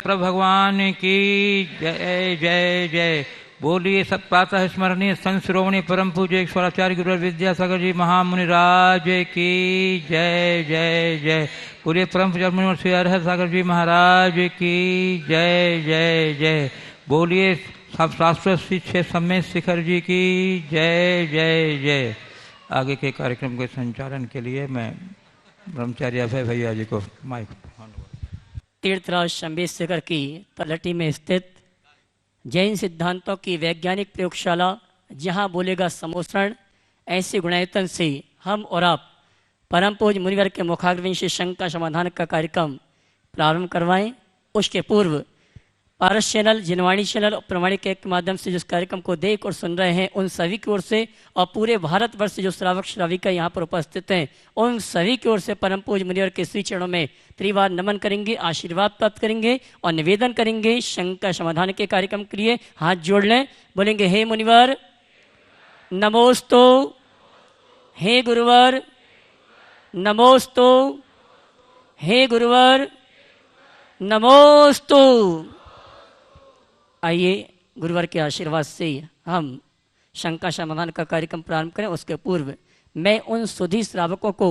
प्रभु भगवान की जय जय जय। बोलिए सब प्रातः स्मरणीय संत श्रोमणी परम पूज्य ईश्वराचार्य गुरु विद्यासागर जी महामुनि राज की जय जय जय। बोलिए परम पूज्य मुनि श्री हरिहर सागर जी महाराज की जय जय जय। बोलिए सब शास्त्र शिक्षे समेत शिखर जी की जय जय जय। आगे के कार्यक्रम के संचालन के लिए मैं ब्रह्मचारी अभय भैया जी को माइक। तीर्थराज शंभेश्वर की तलहटी में स्थित जैन सिद्धांतों की वैज्ञानिक प्रयोगशाला, जहां बोलेगा समोसरण, ऐसे गुणायतन से हम और आप परम पूज्य मुनिवर के मुखाग्रवन से शंका समाधान का कार्यक्रम प्रारंभ करवाएं। उसके पूर्व पारस चैनल, जिनवाणी चैनल और प्रमाणिक के माध्यम से जिस कार्यक्रम को देख और सुन रहे हैं, उन सभी की ओर से और पूरे भारतवर्ष से जो श्रावक श्राविका यहाँ पर उपस्थित हैं, उन सभी की ओर से परम पूज्य मुनिवर के श्री चरणों में त्रिवार नमन करेंगे, आशीर्वाद प्राप्त करेंगे और निवेदन करेंगे शंका समाधान के कार्यक्रम के लिए हाथ जोड़ लें। बोलेंगे हे मुनिवर नमोस्तु, हे गुरुवर नमोस्तु, हे गुरुवर नमोस्तु। आइए गुरुवर के आशीर्वाद से हम शंका समाधान का कार्यक्रम प्रारंभ करें। उसके पूर्व मैं उन सुधी श्रावकों को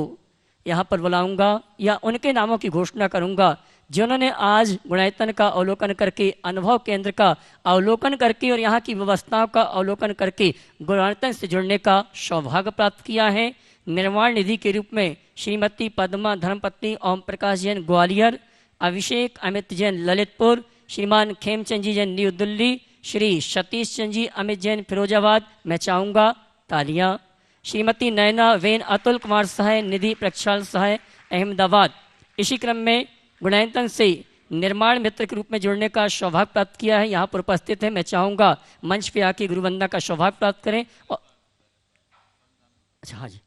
यहाँ पर बुलाऊंगा या उनके नामों की घोषणा करूंगा जिन्होंने आज गुणायतन का अवलोकन करके, अनुभव केंद्र का अवलोकन करके और यहाँ की व्यवस्थाओं का अवलोकन करके गुणायतन से जुड़ने का सौभाग्य प्राप्त किया है। निर्माण निधि के रूप में श्रीमती पद्मा धर्मपत्नी ओम प्रकाश जैन ग्वालियर, अभिषेक अमित जैन ललितपुर, श्रीमान खेमचंद जी जैन न्यू दिल्ली, श्री सतीश चंद जी अमित जैन फिरोजाबाद। मैं चाहूँगा तालियां। श्रीमती नयना वेन अतुल कुमार सहाय निधि प्रक्षाल सहाय अहमदाबाद। इसी क्रम में गुणायतन से निर्माण मित्र के रूप में जुड़ने का सौभाग्य प्राप्त किया है, यहाँ पर उपस्थित है। मैं चाहूँगा मंच पे आके गुरुवंदना का सौभाग्य प्राप्त करें। और अच्छा हाँ जी,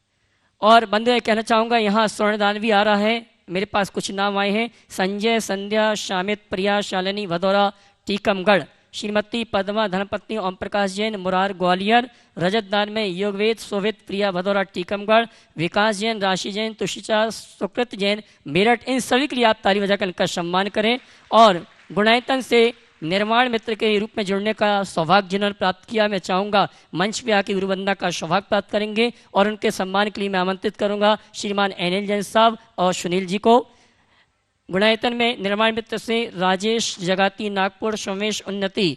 और बंधु मैं कहना चाहूँगा यहाँ स्वर्णदान भी आ रहा है। मेरे पास कुछ नाम आए हैं। संजय, संध्या, शामित, प्रिया, शालिनी भदौरा टीकमगढ़, श्रीमती पद्मा धर्मपत्नी ओम प्रकाश जैन मुरार ग्वालियर। रजत दान में योगवेद सोवित प्रिया भदौरा टीकमगढ़, विकास जैन, राशि जैन, तुषिचा सुकृत जैन मेरठ। इन सभी के लिए आप ताली बजाकर इनका सम्मान करें। और गुणायतन से निर्माण मित्र के रूप में जुड़ने का सौभाग्य जिन्होंने प्राप्त किया, मैं चाहूँगा मंच पे आके गुरुवंदना का सौभाग्य प्राप्त करेंगे और उनके सम्मान के लिए मैं आमंत्रित करूँगा श्रीमान एनएल जैन साहब और सुनील जी को। गुणायतन में निर्माण मित्र से राजेश जगाती नागपुर, सोमेश उन्नति,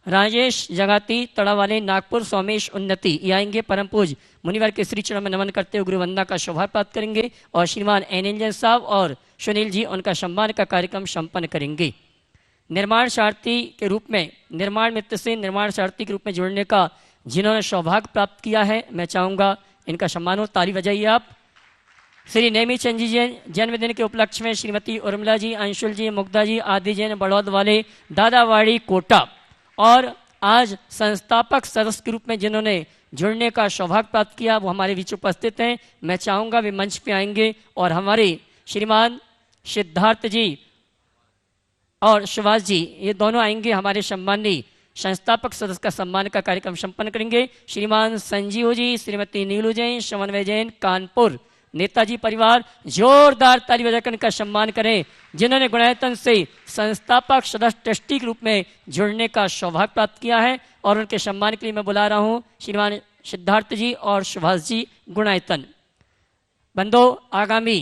राजेश जगाती तड़ावाले नागपुर, सोमेश उन्नति ये आएंगे। परम पूज मुनिवर के श्री चरणों में नमन करते हुए गुरुवंदना का सौभाग्य प्राप्त करेंगे और श्रीमान एनएल जैन साहब और सुनील जी उनका सम्मान का कार्यक्रम संपन्न करेंगे। निर्माण सारथी के रूप में, निर्माण मित्र से निर्माण सारथी के रूप में जुड़ने का जिन्होंने सौभाग्य प्राप्त किया है, मैं चाहूँगा इनका सम्मान हो। ताली बजाइए आप। श्री नेमी चंद जी जैन जन्मदिन के उपलक्ष्य में श्रीमती उर्मिला जी, अंशुल जी, मुग्धा जी आदि जैन बड़ौद वाले दादावाड़ी कोटा। और आज संस्थापक सदस्य के रूप में जिन्होंने जुड़ने का सौभाग्य प्राप्त किया वो हमारे बीच उपस्थित हैं। मैं चाहूँगा वे मंच पे आएंगे और हमारे श्रीमान सिद्धार्थ जी और सुभाष जी ये दोनों आएंगे, हमारे सम्माननीय संस्थापक सदस्य का सम्मान का कार्यक्रम संपन्न करेंगे। श्रीमान संजीव जी, श्रीमती नीलू जैन, समन्वय जैन कानपुर, नेताजी परिवार जोरदार ताली बजाकर इनका सम्मान करें जिन्होंने गुणायतन से संस्थापक सदस्य ट्रस्टी के रूप में जुड़ने का सौभाग्य प्राप्त किया है। और उनके सम्मान के लिए मैं बुला रहा हूँ श्रीमान सिद्धार्थ जी और सुभाष जी गुणायतन। बंधो आगामी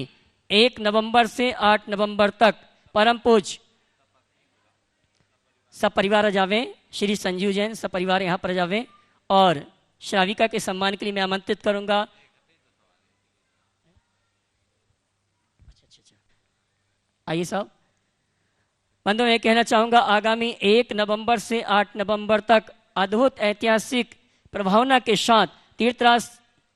1 नवंबर से 8 नवंबर तक परम पूज सपरिवार जावे, श्री संजीव जैन सपरिवार यहाँ पर जावे और श्राविका के सम्मान के लिए मैं आमंत्रित करूंगा। आइए साहब। बंधु मैं कहना चाहूंगा आगामी 1 नवंबर से 8 नवंबर तक अद्भुत ऐतिहासिक प्रभावना के साथ तीर्थराज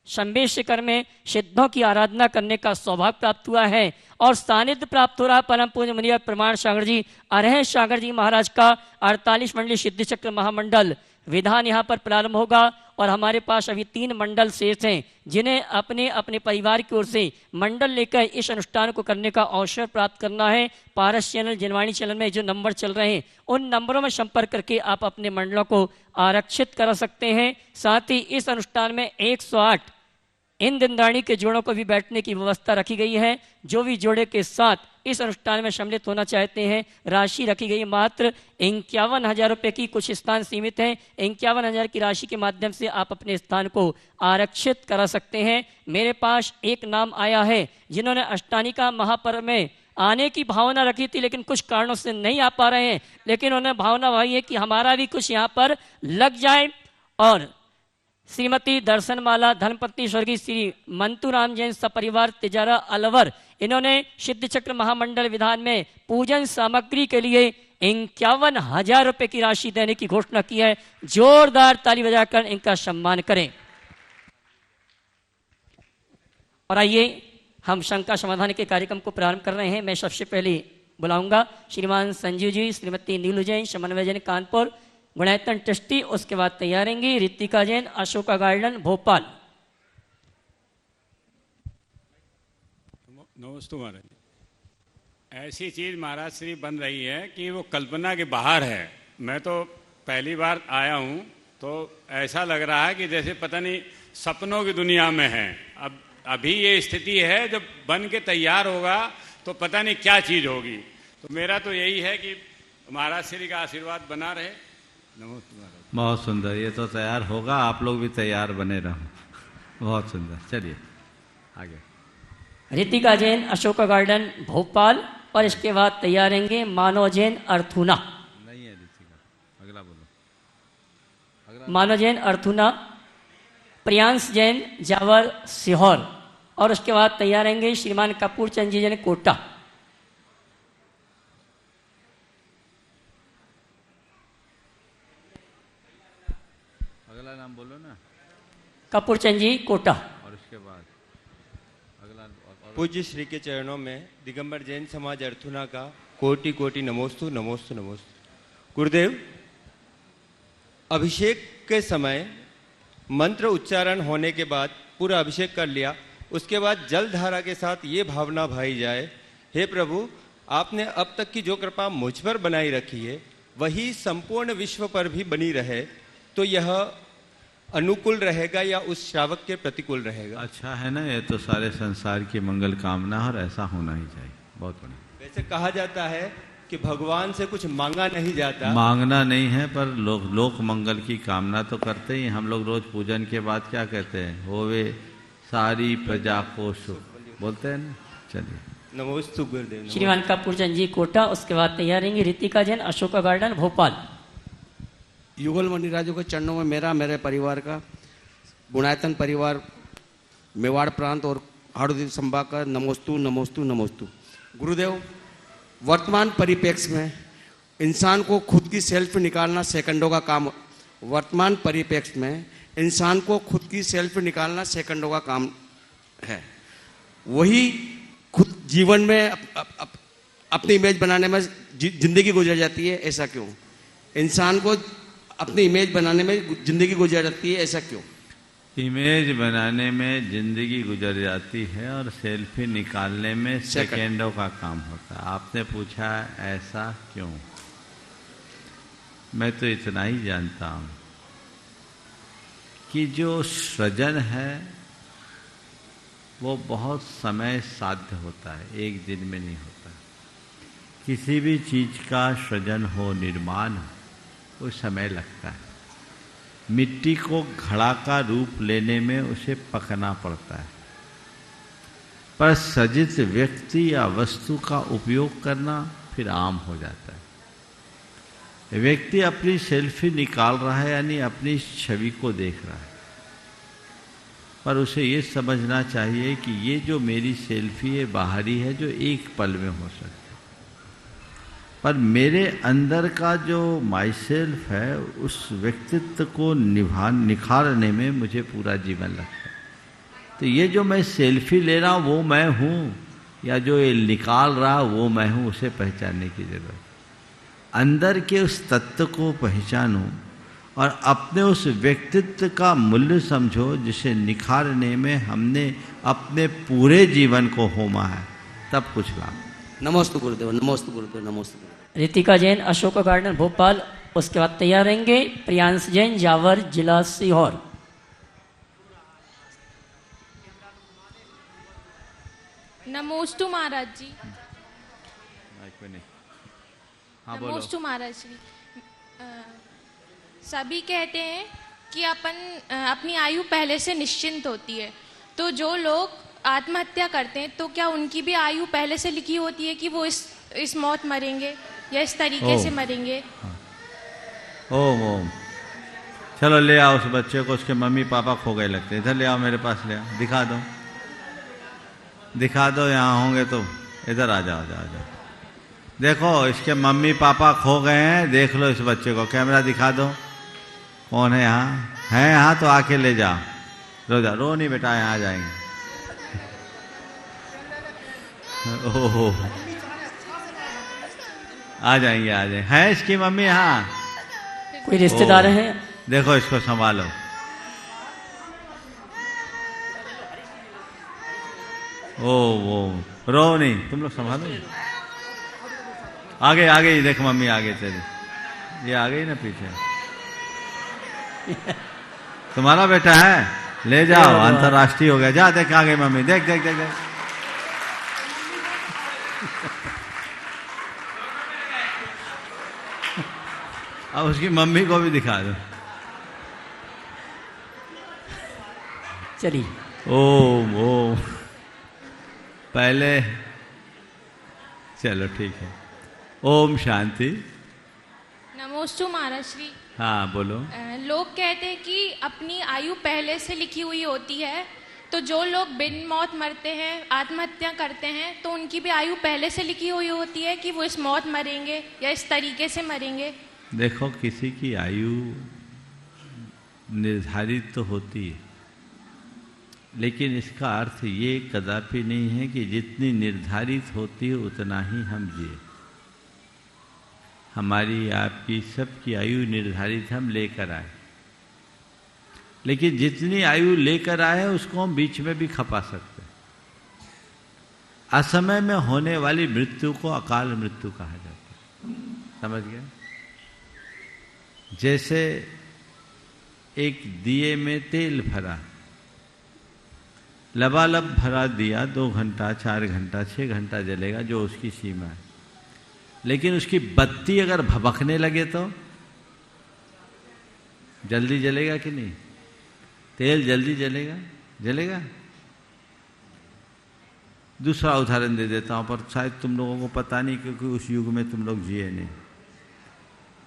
शंभेश्वर में सिद्धों की आराधना करने का सौभाग्य प्राप्त हुआ है और सानिध्य प्राप्त हो रहा। परम पूज्य मुनिवर प्रमाण सागर जी, अरह सागर जी महाराज का 48 मंडली सिद्धि चक्र महामंडल विधान यहाँ पर प्रारंभ होगा। और हमारे पास अभी 3 मंडल शेष हैं जिन्हें अपने अपने परिवार की ओर से मंडल लेकर इस अनुष्ठान को करने का अवसर प्राप्त करना है। पारस चैनल, जिनवाणी चैनल में जो नंबर चल रहे हैं उन नंबरों में संपर्क करके आप अपने मंडलों को आरक्षित करा सकते हैं। साथ ही इस अनुष्ठान में इन दंडाणी के जोड़ों को भी बैठने की व्यवस्था रखी गई है। जो भी जोड़े के साथ इस अनुष्ठान में सम्मिलित होना चाहते हैं, राशि रखी गई मात्र 51,000 रुपये की। कुछ स्थान सीमित हैं। 51,000 की राशि के माध्यम से आप अपने स्थान को आरक्षित करा सकते हैं। मेरे पास एक नाम आया है जिन्होंने अष्टानिका महापर्व में आने की भावना रखी थी, लेकिन कुछ कारणों से नहीं आ पा रहे हैं, लेकिन उन्हें भावना वही है कि हमारा भी कुछ यहाँ पर लग जाए। और श्रीमती दर्शनमाला धर्मपत्नी स्वर्गीय श्री मंतूराम जैन सपरिवार तिजारा अलवर, इन्होंने सिद्ध चक्र महामंडल विधान में पूजन सामग्री के लिए 51,000 रुपये की राशि देने की घोषणा की है। जोरदार ताली बजाकर इनका सम्मान करें। और आइए हम शंका समाधान के कार्यक्रम को प्रारंभ कर रहे हैं। मैं सबसे पहले बुलाऊंगा श्रीमान संजीव जी, श्रीमती नीलू जैन, समन्वय जैन कानपुर, गुणायतन ट्रस्टी। उसके बाद तैयार रहेंगी रितिका जैन, अशोका गार्डन भोपाल। नमस्ते महाराज। ऐसी चीज़ महाराज श्री बन रही है कि वो कल्पना के बाहर है। मैं तो पहली बार आया हूँ तो ऐसा लग रहा है कि जैसे पता नहीं सपनों की दुनिया में है। अब अभी ये स्थिति है, जब बन के तैयार होगा तो पता नहीं क्या चीज़ होगी। तो मेरा तो यही है कि महाराज श्री का आशीर्वाद बना रहे। नमस्ते महाराज। बहुत सुंदर। ये तो तैयार होगा, आप लोग भी तैयार बने रहो। बहुत सुंदर। चलिए आगे। रितिका जैन, अशोका गार्डन भोपाल। और इसके बाद तैयार रहेंगे मानव जैन, अर्थुना। नहीं है रितिका, अगला बोलो। अगला मानव जैन, अर्थुना। प्रियांश जैन, जावर, सीहोर। और उसके बाद तैयार रहेंगे श्रीमान कपूर चंद जी जैन, कोटा। अगला नाम बोलो ना। कपूर चंद जी, कोटा। और उसके बाद अगला पूज्य श्री के चरणों में दिगंबर जैन समाज अर्थुना का कोटि कोटि नमोस्तु नमोस्तु नमोस्तु। गुरुदेव, अभिषेक के समय मंत्र उच्चारण होने के बाद पूरा अभिषेक कर लिया, उसके बाद जल धारा के साथ ये भावना भाई जाए, हे प्रभु, आपने अब तक की जो कृपा मुझ पर बनाई रखी है वही संपूर्ण विश्व पर भी बनी रहे, तो यह अनुकूल रहेगा या उस श्रावक के प्रतिकूल रहेगा? अच्छा है ना, ये तो सारे संसार की मंगल कामना है और ऐसा होना ही चाहिए। बहुत बढ़िया। वैसे कहा जाता है कि भगवान से कुछ मांगा नहीं जाता। मांगना नहीं है, पर लोक मंगल की कामना तो करते ही। हम लोग रोज पूजन के बाद क्या कहते हैं? होवे सारी प्रजा को सुख, बोलते हैं ना। चलिए नमोस्तु गुरुदेव। श्रीमान कपूर चंद जी, कोटा। उसके बाद तैयार रहेंगे रितिका जैन, अशोका गार्डन भोपाल। युगल मणिराजों के चरणों में मेरा, मेरे परिवार का, गुणायतन परिवार, मेवाड़ प्रांत और हाड़ोदी संभाग का नमोस्तु नमोस्तु नमोस्तु। गुरुदेव, वर्तमान परिप्रेक्ष्य में इंसान को खुद की सेल्फ निकालना सेकंडों का काम। वर्तमान परिप्रेक्ष्य में इंसान को खुद की सेल्फ निकालना सेकंडों का काम है। वही खुद जीवन में अपनी इमेज बनाने में जिंदगी गुजर जाती है, ऐसा क्यों? इंसान को अपनी इमेज बनाने में जिंदगी गुजर जाती है, ऐसा क्यों? इमेज बनाने में जिंदगी गुजर जाती है और सेल्फी निकालने में सेकंडों का काम होता है। आपने पूछा ऐसा क्यों? मैं तो इतना ही जानता हूं कि जो सृजन है वो बहुत समय साध्य होता है, एक दिन में नहीं होता। किसी भी चीज का सृजन हो, निर्माण हो, वो समय लगता है। मिट्टी को घड़ा का रूप लेने में उसे पकना पड़ता है, पर सजित व्यक्ति या वस्तु का उपयोग करना फिर आम हो जाता है। व्यक्ति अपनी सेल्फी निकाल रहा है, यानी अपनी छवि को देख रहा है, पर उसे ये समझना चाहिए कि ये जो मेरी सेल्फी है बाहरी है, जो एक पल में हो सकती है, पर मेरे अंदर का जो माई सेल्फ है उस व्यक्तित्व को निखारने में मुझे पूरा जीवन लगता है। तो ये जो मैं सेल्फी ले रहा हूँ वो मैं हूँ, या जो ये निकाल रहा वो मैं हूँ, उसे पहचानने की जरूरत है। अंदर के उस तत्व को पहचानो और अपने उस व्यक्तित्व का मूल्य समझो, जिसे निखारने में हमने अपने पूरे जीवन को होमा है, तब कुछ लाभ। नमोस्तु गुरुदेव, नमोस्तु गुरुदेव, नमोस्तु गुरुदेव। रितिका जैन, अशोका गार्डन भोपाल। उसके बाद तैयार रहेंगे प्रियांश जैन, जावर, जिला सीहोर। नमोस्तु महाराज जी। हाँ बोलो। नमोस्तु महाराज जी। सभी कहते हैं कि अपनी आयु पहले से निश्चिंत होती है, तो जो लोग आत्महत्या करते हैं तो क्या उनकी भी आयु पहले से लिखी होती है कि वो इस मौत मरेंगे या इस तरीके से मरेंगे? ओम ओम। चलो ले आओ उस बच्चे को, उसके मम्मी पापा खो गए लगते हैं। इधर ले आओ, मेरे पास ले आओ, दिखा दो, दिखा दो, यहाँ होंगे तो इधर आ जाओ, आ जाओ। देखो इसके मम्मी पापा खो गए हैं, देख लो इस बच्चे को, कैमरा दिखा दो, कौन है यहाँ? है यहाँ तो आके ले जाओ। रो नहीं बेटा, यहाँ आ जाएंगे। ओहो, आ जाएंगे, आ जाएंगे। है इसकी मम्मी यहाँ? कोई रिश्तेदार हैं? देखो इसको संभालो। ओ रो नहीं, तुम लोग संभालो। आगे आगे ही देख, मम्मी आगे चली, ये आ गई ना पीछे। तुम्हारा बेटा है, ले जाओ, अंतर्राष्ट्रीय हो गया। जा देख, आ गई मम्मी, देख देख देख देख। अब उसकी मम्मी को भी दिखा दो। चलिए। ओम ओम। पहले चलो ठीक है। ओम शांति। नमोस्तु महाराज श्री। हाँ बोलो। लोग कहते हैं कि अपनी आयु पहले से लिखी हुई होती है, तो जो लोग बिन मौत मरते हैं, आत्महत्या करते हैं, तो उनकी भी आयु पहले से लिखी हुई होती है कि वो इस मौत मरेंगे या इस तरीके से मरेंगे? देखो किसी की आयु निर्धारित तो होती है, लेकिन इसका अर्थ ये कदापि नहीं है कि जितनी निर्धारित होती है उतना ही हम जिए। हमारी आपकी सबकी आयु निर्धारित हम लेकर आए, लेकिन जितनी आयु लेकर आए उसको हम बीच में भी खपा सकते हैं। असमय में होने वाली मृत्यु को अकाल मृत्यु कहा जाता है, समझ गए? जैसे एक दिए में तेल भरा, लबालब भरा दिया 2 घंटा 4 घंटा 6 घंटा जलेगा, जो उसकी सीमा है। लेकिन उसकी बत्ती अगर भभकने लगे तो जल्दी जलेगा कि नहीं? तेल जल्दी जलेगा? जलेगा? दूसरा उदाहरण दे देता हूं, पर शायद तुम लोगों को पता नहीं, क्योंकि उस युग में तुम लोग जिए नहीं।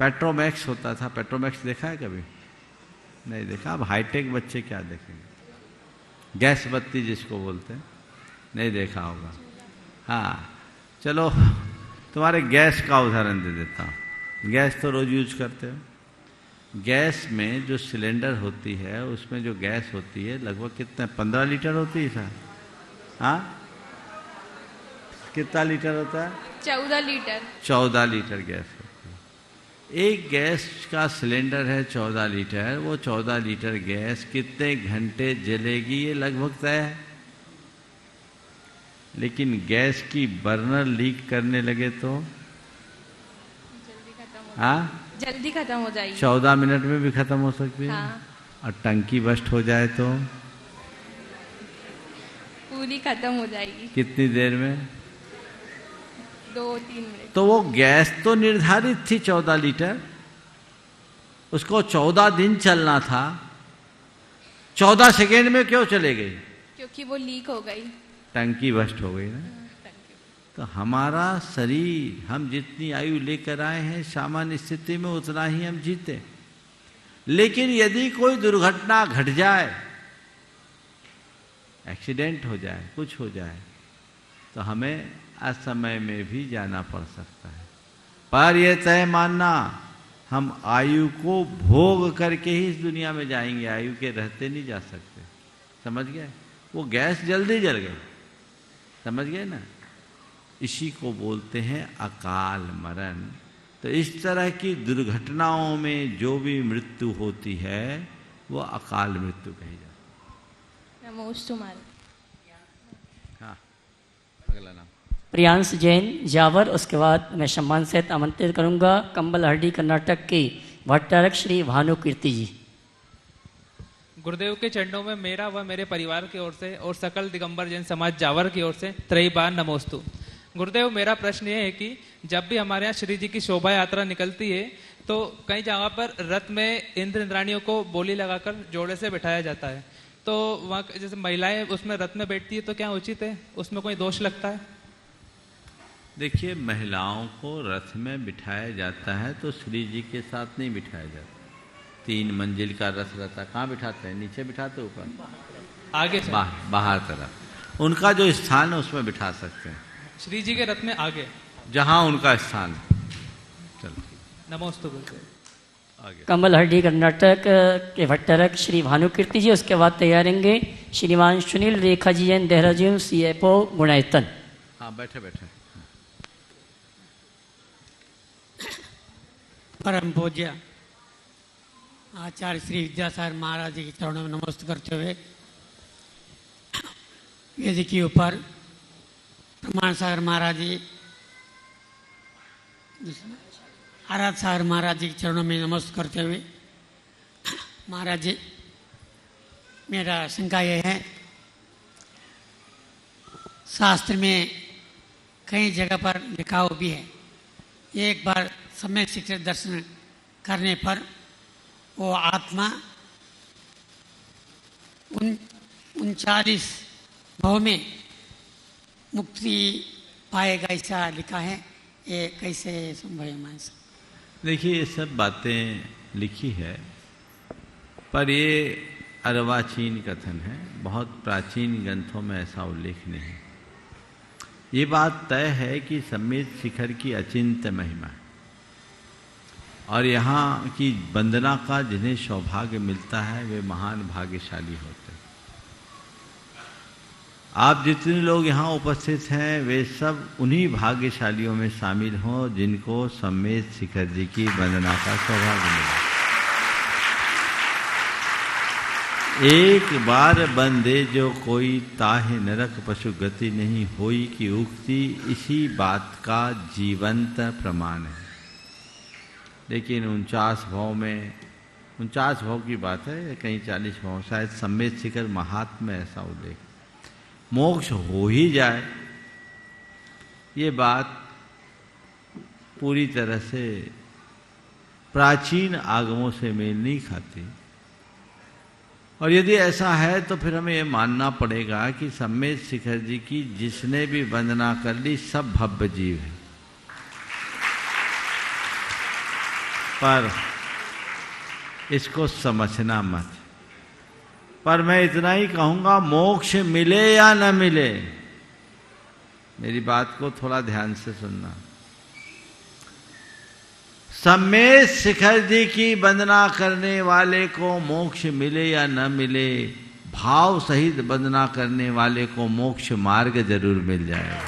पेट्रोमैक्स होता था, पेट्रोमैक्स देखा है कभी? नहीं देखा। अब हाईटेक बच्चे क्या देखेंगे? गैस बत्ती जिसको बोलते हैं, नहीं देखा होगा। हाँ चलो तुम्हारे गैस का उदाहरण दे देता हूँ। गैस तो रोज यूज करते हो। गैस में जो सिलेंडर होती है, उसमें जो गैस होती है लगभग कितना, 15 लीटर होती है सर? हाँ कितना लीटर होता है? 14 लीटर। 14 लीटर गैस होती है। एक गैस का सिलेंडर है 14 लीटर, वो 14 लीटर गैस कितने घंटे जलेगी ये लगभग तय है। लेकिन गैस की बर्नर लीक करने लगे तो जल्दी खत्म हो जाएगी। 14 मिनट में भी खत्म हो सकती है। हाँ। और टंकी बस्ट हो जाए तो पूरी खत्म हो जाएगी। कितनी देर में? 2-3 मिनट। तो वो गैस तो निर्धारित थी 14 लीटर, उसको 14 दिन चलना था, 14 सेकेंड में क्यों चले गई? क्योंकि वो लीक हो गई, टंकी बस्ट हो गई ना। तो हमारा शरीर, हम जितनी आयु लेकर आए हैं सामान्य स्थिति में उतना ही हम जीते। लेकिन यदि कोई दुर्घटना घट जाए, एक्सीडेंट हो जाए, कुछ हो जाए, तो हमें असमय में भी जाना पड़ सकता है। पर यह तय मानना, हम आयु को भोग करके ही इस दुनिया में जाएंगे, आयु के रहते नहीं जा सकते। समझ गए? वो गैस जल्दी जल गई, समझ गए ना? इसी को बोलते हैं अकाल मरण। तो इस तरह की दुर्घटनाओं में जो भी मृत्यु होती है वो अकाल मृत्यु कही जाती है। नमोस्तु महाराज। हाँ अगला नाम प्रियांश जैन जावर। उसके बाद मैं सम्मान सहित आमंत्रित करूंगा कंबल हरडी कर्नाटक के भट्टारक श्री भानु कीर्ति जी। गुरुदेव के चरणों में मेरा व मेरे परिवार की ओर से और सकल दिगंबर जैन समाज जावर की ओर से त्रयी बार नमोस्तु। गुरुदेव, मेरा प्रश्न ये है कि जब भी हमारे यहाँ श्री जी की शोभा यात्रा निकलती है तो कई जगह पर रथ में इंद्र इंद्राणियों को बोली लगाकर जोड़े से बिठाया जाता है, तो वहाँ जैसे महिलाएं उसमें रथ में बैठती है तो क्या उचित है, उसमें कोई दोष लगता है? देखिए, महिलाओं को रथ में बिठाया जाता है तो श्री जी के साथ नहीं बिठाया जाता। 3 मंजिल का रथ रहता, कहाँ बिठाते हैं? नीचे बिठाते, ऊपर आगे बाहर तरफ उनका जो स्थान है उसमें बिठा सकते हैं। श्री जी के रथ में आगे जहाँ उनका स्थान। चलो, नमोस्तु गुरुदेव। आगे कमलहट्टी कर्नाटक के भट्टारक श्री भानुकीर्ति जी, उसके बाद तैयारेंगे श्रीमान सुनील रेखा जी जैन देहरादून CFO गुणायतन। हाँ, बैठे बैठे। परम पूज्य आचार्य श्री विद्यासागर महाराज जी के चरणों में नमस्ते करते हुए वेदी के ऊपर प्रमाण सागर महाराज जी, आराध सागर महाराज जी के चरणों में नमस्ते करते हुए, महाराज जी, मेरा शंका यह है, शास्त्र में कई जगह पर लिखा हुआ भी है, एक बार समय शिक्षक दर्शन करने पर वो आत्मा 39 भाव में मुक्ति पाएगा, ऐसा लिखा है। ये कैसे संभव है? देखिए, ये सब बातें लिखी है, पर ये अर्वाचीन कथन है, बहुत प्राचीन ग्रंथों में ऐसा उल्लेख नहीं है। ये बात तय है कि सम्मेद शिखर की अचिंत्य महिमा है और यहाँ की वंदना का जिन्हें सौभाग्य मिलता है वे महान भाग्यशाली होते हैं। आप जितने लोग यहाँ उपस्थित हैं वे सब उन्हीं भाग्यशालियों में शामिल हों जिनको सम्मेद शिखर जी की वंदना का सौभाग्य मिला। एक बार बंदे जो कोई ताहे नरक पशु गति नहीं होई की उक्ति इसी बात का जीवंत प्रमाण है। लेकिन 49 भाव में, 49 भाव की बात है, कहीं 40 भाव, शायद सम्मेद शिखर महात्म में ऐसा उल्लेख, मोक्ष हो ही जाए, ये बात पूरी तरह से प्राचीन आगमों से मेल नहीं खाती। और यदि ऐसा है तो फिर हमें ये मानना पड़ेगा कि सम्मेद शिखर जी की जिसने भी वंदना कर ली सब भव्य जीव है। पर इसको समझना मत। पर मैं इतना ही कहूंगा, मोक्ष मिले या न मिले, मेरी बात को थोड़ा ध्यान से सुनना। सम्मेद शिखर जी की वंदना करने वाले को मोक्ष मिले या न मिले, भाव सहित वंदना करने वाले को मोक्ष मार्ग जरूर मिल जाएगा।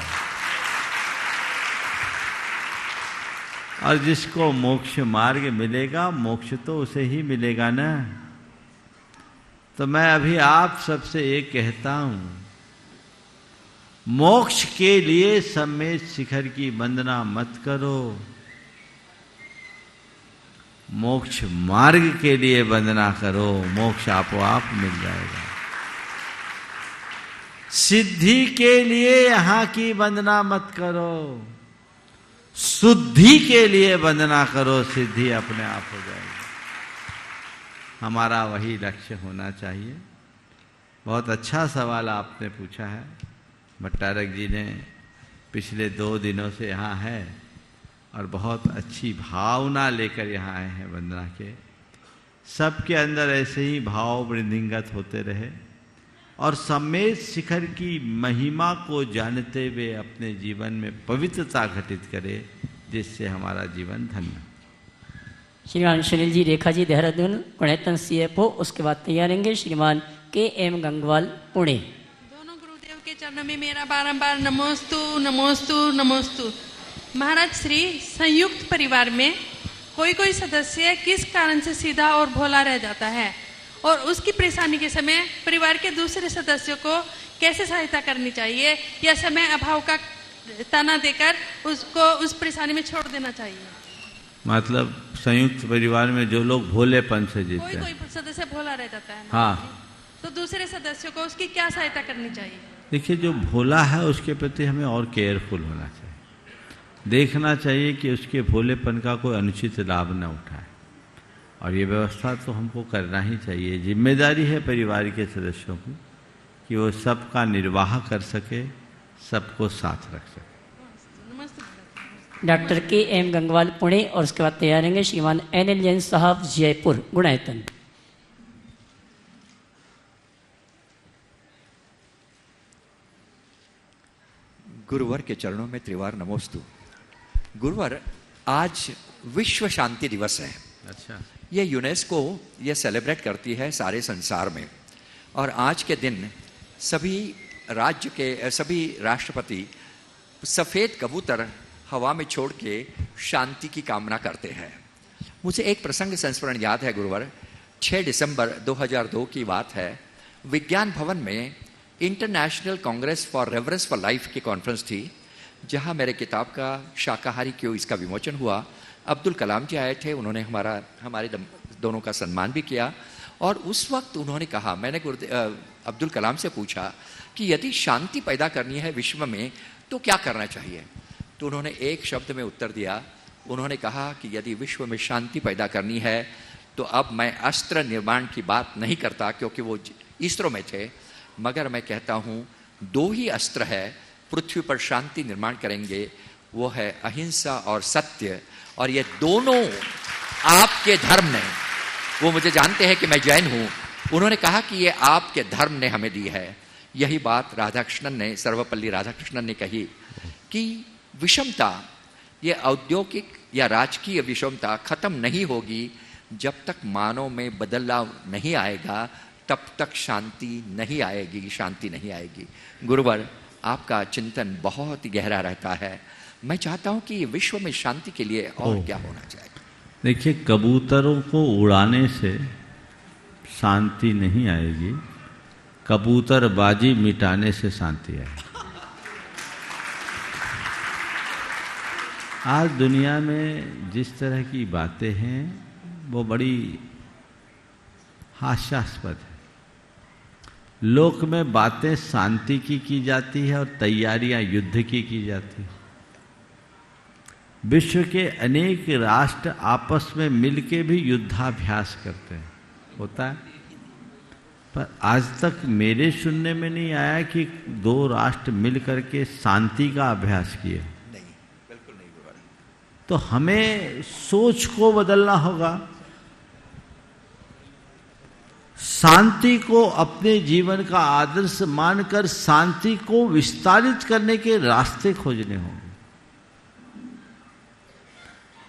और जिसको मोक्ष मार्ग मिलेगा, मोक्ष तो उसे ही मिलेगा ना। तो मैं अभी आप सबसे एक कहता हूं, मोक्ष के लिए सम्मेद शिखर की वंदना मत करो, मोक्ष मार्ग के लिए वंदना करो, मोक्ष आपो आप मिल जाएगा। सिद्धि के लिए यहां की वंदना मत करो, शुद्धि के लिए वंदना करो, सिद्धि अपने आप हो जाएगी। हमारा वही लक्ष्य होना चाहिए। बहुत अच्छा सवाल आपने पूछा है। भट्टारक जी ने पिछले 2 दिनों से यहाँ है और बहुत अच्छी भावना लेकर यहाँ आए हैं वंदना के। सबके अंदर ऐसे ही भाव वृद्धिंगत होते रहे और सम्मेद शिखर की महिमा को जानते हुए अपने जीवन में पवित्रता घटित करे, जिससे हमारा जीवन धन्य। श्रीमान सुनील जी रेखा जी देहरादून गुणायतन CFO, उसके बाद तैयारेंगे श्रीमान KM गंगवाल पुणे। दोनों गुरुदेव के चरणों में मेरा बारंबार नमोस्तु नमोस्तु नमोस्तु। महाराज श्री, संयुक्त परिवार में कोई कोई सदस्य किस कारण से सीधा और भोला रह जाता है और उसकी परेशानी के समय परिवार के दूसरे सदस्यों को कैसे सहायता करनी चाहिए या समय अभाव का ताना देकर उसको उस परेशानी में छोड़ देना चाहिए? मतलब संयुक्त परिवार में जो लोग भोलेपन से जीते हैं, कोई सदस्य भोला रह जाता है हाँ, तो दूसरे सदस्यों को उसकी क्या सहायता करनी चाहिए? देखिए जो भोला है उसके प्रति हमें और केयरफुल होना चाहिए, देखना चाहिए कि उसके भोलेपन का कोई अनुचित लाभ न उठाए, और ये व्यवस्था तो हमको करना ही चाहिए। जिम्मेदारी है परिवार के सदस्यों की कि वो सबका निर्वाह कर सके, सबको साथ रख सके। डॉक्टर के एम गंगवाल पुणे और उसके बाद तैयार रहेंगे श्रीमान एन एल जैन साहब जयपुर गुणायतन। गुरुवर के चरणों में त्रिवार नमोस्तु। गुरुवर, आज विश्व शांति दिवस है। अच्छा। ये यूनेस्को ये सेलिब्रेट करती है सारे संसार में, और आज के दिन सभी राज्य के सभी राष्ट्रपति सफ़ेद कबूतर हवा में छोड़ के शांति की कामना करते हैं। मुझे एक प्रसंग संस्मरण याद है गुरुवर, 6 दिसंबर 2002 की बात है। विज्ञान भवन में international Congress for reverence for life की कॉन्फ्रेंस थी, जहां मेरे किताब का शाकाहारी क्यों इसका विमोचन हुआ। अब्दुल कलाम जी आए थे, उन्होंने हमारे दोनों का सम्मान भी किया, और उस वक्त उन्होंने कहा, मैंने अब्दुल कलाम से पूछा कि यदि शांति पैदा करनी है विश्व में तो क्या करना चाहिए, तो उन्होंने एक शब्द में उत्तर दिया। उन्होंने कहा कि यदि विश्व में शांति पैदा करनी है तो अब मैं अस्त्र निर्माण की बात नहीं करता, क्योंकि वो इसरो में थे, मगर मैं कहता हूँ 2 ही अस्त्र है पृथ्वी पर शांति निर्माण करेंगे, वो है अहिंसा और सत्य, और ये दोनों आपके धर्म ने, वो मुझे जानते हैं कि मैं जैन हूँ, उन्होंने कहा कि ये आपके धर्म ने हमें दी है। यही बात राधाकृष्णन ने, सर्वपल्ली राधाकृष्णन ने कही कि विषमता, ये औद्योगिक या राजकीय विषमता खत्म नहीं होगी जब तक मानव में बदलाव नहीं आएगा, तब तक शांति नहीं आएगी, शांति नहीं आएगी। गुरुवर, आपका चिंतन बहुत गहरा रहता है। मैं चाहता हूं कि विश्व में शांति के लिए और क्या होना चाहिए। देखिए, कबूतरों को उड़ाने से शांति नहीं आएगी, कबूतरबाजी मिटाने से शांति आएगी। आज दुनिया में जिस तरह की बातें हैं वो बड़ी हास्यास्पद है। लोक में बातें शांति की जाती है और तैयारियां युद्ध की जाती है। विश्व के अनेक राष्ट्र आपस में मिलके भी युद्धाभ्यास करते हैं, होता है, पर आज तक मेरे सुनने में नहीं आया कि 2 राष्ट्र मिलकर के शांति का अभ्यास किए। नहीं, बिल्कुल नहीं गुरुवर। तो हमें सोच को बदलना होगा, शांति को अपने जीवन का आदर्श मानकर शांति को विस्तारित करने के रास्ते खोजने होंगे।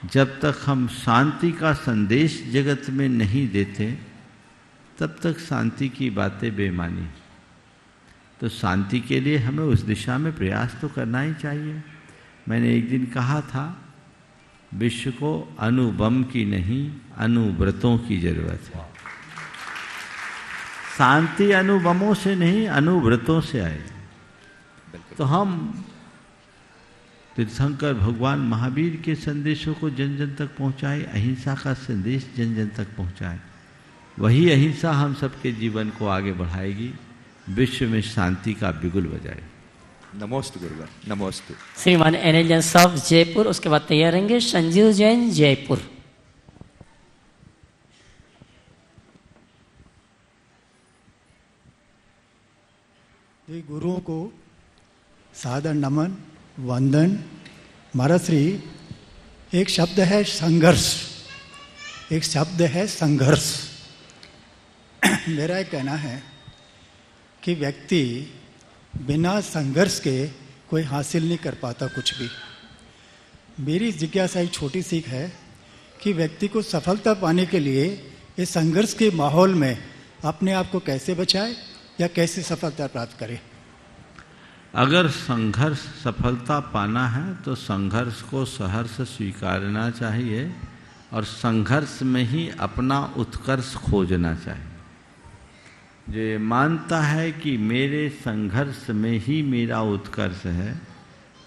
जब तक हम शांति का संदेश जगत में नहीं देते तब तक शांति की बातें बेमानी। तो शांति के लिए हमें उस दिशा में प्रयास तो करना ही चाहिए। मैंने एक दिन कहा था, विश्व को अनुभम की नहीं अनुव्रतों की जरूरत है। शांति अनुभवों से नहीं अनुव्रतों से आए। तो हम तीर्थंकर भगवान महावीर के संदेशों को जन जन तक पहुंचाए, अहिंसा का संदेश जन जन तक पहुंचाए। वही अहिंसा हम सबके जीवन को आगे बढ़ाएगी, विश्व में शांति का बिगुल बजाएगी। नमोस्तु गुरुवर, नमोस्तु। श्रीमान एन एल जैन साहब जयपुर, उसके बाद तैयार रहेंगे संजीव जैन जयपुर। गुरुओं को सादर नमन वंदन। महाराज श्री, एक शब्द है संघर्ष, एक शब्द है संघर्ष। मेरा एक कहना है कि व्यक्ति बिना संघर्ष के कोई हासिल नहीं कर पाता कुछ भी। मेरी जिज्ञासा एक छोटी सीख है कि व्यक्ति को सफलता पाने के लिए इस संघर्ष के माहौल में अपने आप को कैसे बचाए या कैसे सफलता प्राप्त करे। अगर संघर्ष सफलता पाना है तो संघर्ष को सहर्ष स्वीकारना चाहिए और संघर्ष में ही अपना उत्कर्ष खोजना चाहिए। जो ये मानता है कि मेरे संघर्ष में ही मेरा उत्कर्ष है,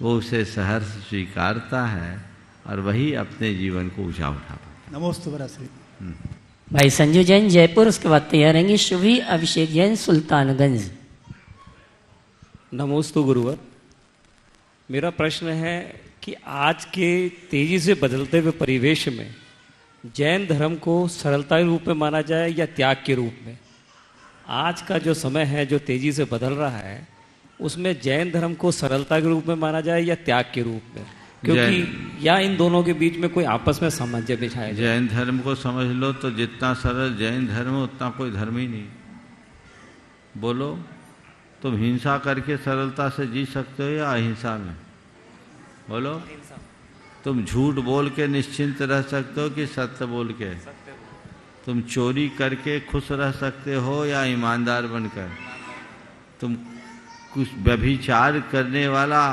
वो उसे सहर्ष स्वीकारता है और वही अपने जीवन को ऊंचा उठा पाता है। नमोस्तु बराश्री। भाई संजू जैन जयपुर, उसके बाद तैयार रहेंगे शुभी अभिषेक जैन सुल्तानगंज। नमोस्तु गुरुवर। मेरा प्रश्न है कि आज के तेजी से बदलते हुए परिवेश में जैन धर्म को सरलता के रूप में माना जाए या त्याग के रूप में? आज का जो समय है जो तेजी से बदल रहा है उसमें जैन धर्म को सरलता के रूप में माना जाए या त्याग के रूप में, क्योंकि या इन दोनों के बीच में कोई आपस में सामंजस्य बिछाया जाए? जैन धर्म को समझ लो तो जितना सरल जैन धर्म उतना कोई धर्म ही नहीं। बोलो, तुम हिंसा करके सरलता से जी सकते हो या अहिंसा में? बोलो, तुम झूठ बोल के निश्चिंत रह सकते हो कि सत्य बोल के? तुम चोरी करके खुश रह सकते हो या ईमानदार बनकर? तुम कुछ व्यभिचार करने वाला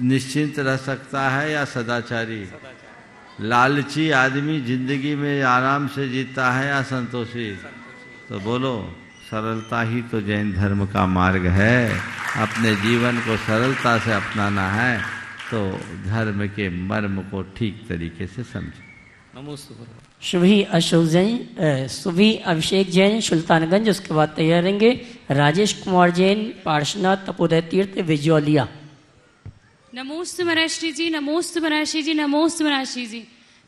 निश्चिंत रह सकता है या सदाचारी? लालची आदमी जिंदगी में आराम से जीता है या संतोषी? तो बोलो, सरलता ही तो जैन धर्म का मार्ग है। अपने जीवन को सरलता से अपनाना है तो धर्म के मर्म को ठीक तरीके से समझे। नमस्ते। शुभी अशोक जैन, शुभी अभिषेक जैन सुल्तानगंज, उसके बाद तैयार रहेंगे राजेश कुमार जैन पार्श्वनाथ तपोदय तीर्थ विजौलिया। नमोस्तु महाराष्ट्री जी, नमोस्तु महाराष्ट्री जी, नमोस्तु महाराष्ट्री जी।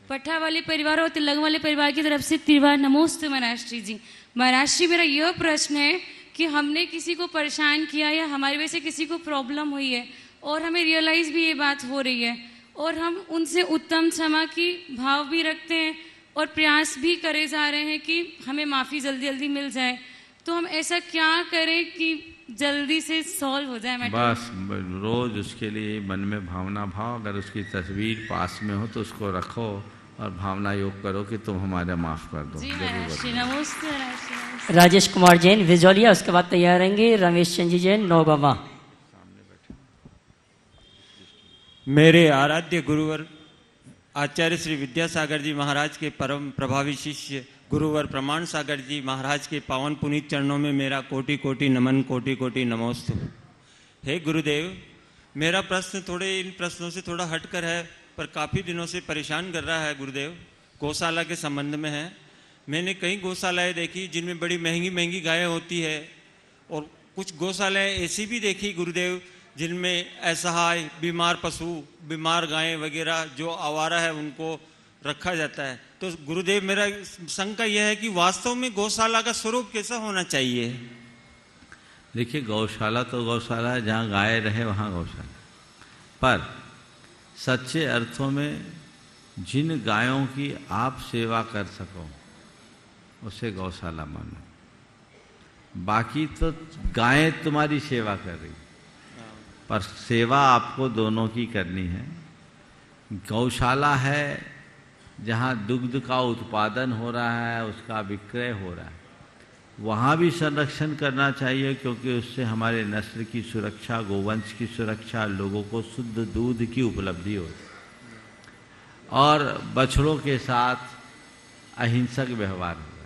पट्टा वाले परिवार और तिलंग वाले परिवार की तरफ से तिरवार नमोस्तु महाराष्ट्री जी। महाराष्ट्री, मेरा यह प्रश्न है कि हमने किसी को परेशान किया या हमारी वजह से किसी को प्रॉब्लम हुई है और हमें रियलाइज़ भी ये बात हो रही है और हम उनसे उत्तम क्षमा की भाव भी रखते हैं और प्रयास भी करे जा रहे हैं कि हमें माफ़ी जल्दी जल्दी मिल जाए, तो हम ऐसा क्या करें कि जल्दी से सॉल्व हो जाए? बस रोज उसके लिए मन में भावना भाव, अगर उसकी तस्वीर पास में हो तो उसको रखो और भावना योग करो कि तुम हमारा माफ कर दो। नमस्ते। राजेश कुमार जैन विजौलिया, उसके बाद तैयार रहेंगे रमेश चंद्र जैन नौगावा। मेरे आराध्य गुरुवर आचार्य श्री विद्यासागर जी महाराज के परम प्रभावी शिष्य गुरुवर प्रमाण सागर जी महाराज के पावन पुनीत चरणों में मेरा कोटि कोटि नमन, कोटि कोटि नमोस्तु। हे गुरुदेव, मेरा प्रश्न थोड़े इन प्रश्नों से थोड़ा हटकर है पर काफ़ी दिनों से परेशान कर रहा है गुरुदेव। गौशाला के संबंध में है। मैंने कई गौशालाएँ देखी जिनमें बड़ी महंगी महंगी गायें होती है और कुछ गौशालाएँ ऐसी भी देखी गुरुदेव जिनमें असहाय बीमार पशु, बीमार गायें वगैरह जो आवारा है उनको रखा जाता है। तो गुरुदेव, मेरा शंका यह है कि वास्तव में गौशाला का स्वरूप कैसा होना चाहिए? देखिए, गौशाला तो गौशाला है, जहाँ गाय रहे वहाँ गौशाला। पर सच्चे अर्थों में जिन गायों की आप सेवा कर सको उसे गौशाला मानो। बाकी तो गायें तुम्हारी सेवा कर रही, पर सेवा आपको दोनों की करनी है। गौशाला है जहाँ दुग्ध का उत्पादन हो रहा है, उसका विक्रय हो रहा है, वहाँ भी संरक्षण करना चाहिए, क्योंकि उससे हमारे नस्ल की सुरक्षा, गोवंश की सुरक्षा, लोगों को शुद्ध दूध की उपलब्धि होती है। और बछड़ों के साथ अहिंसक व्यवहार हो रहा है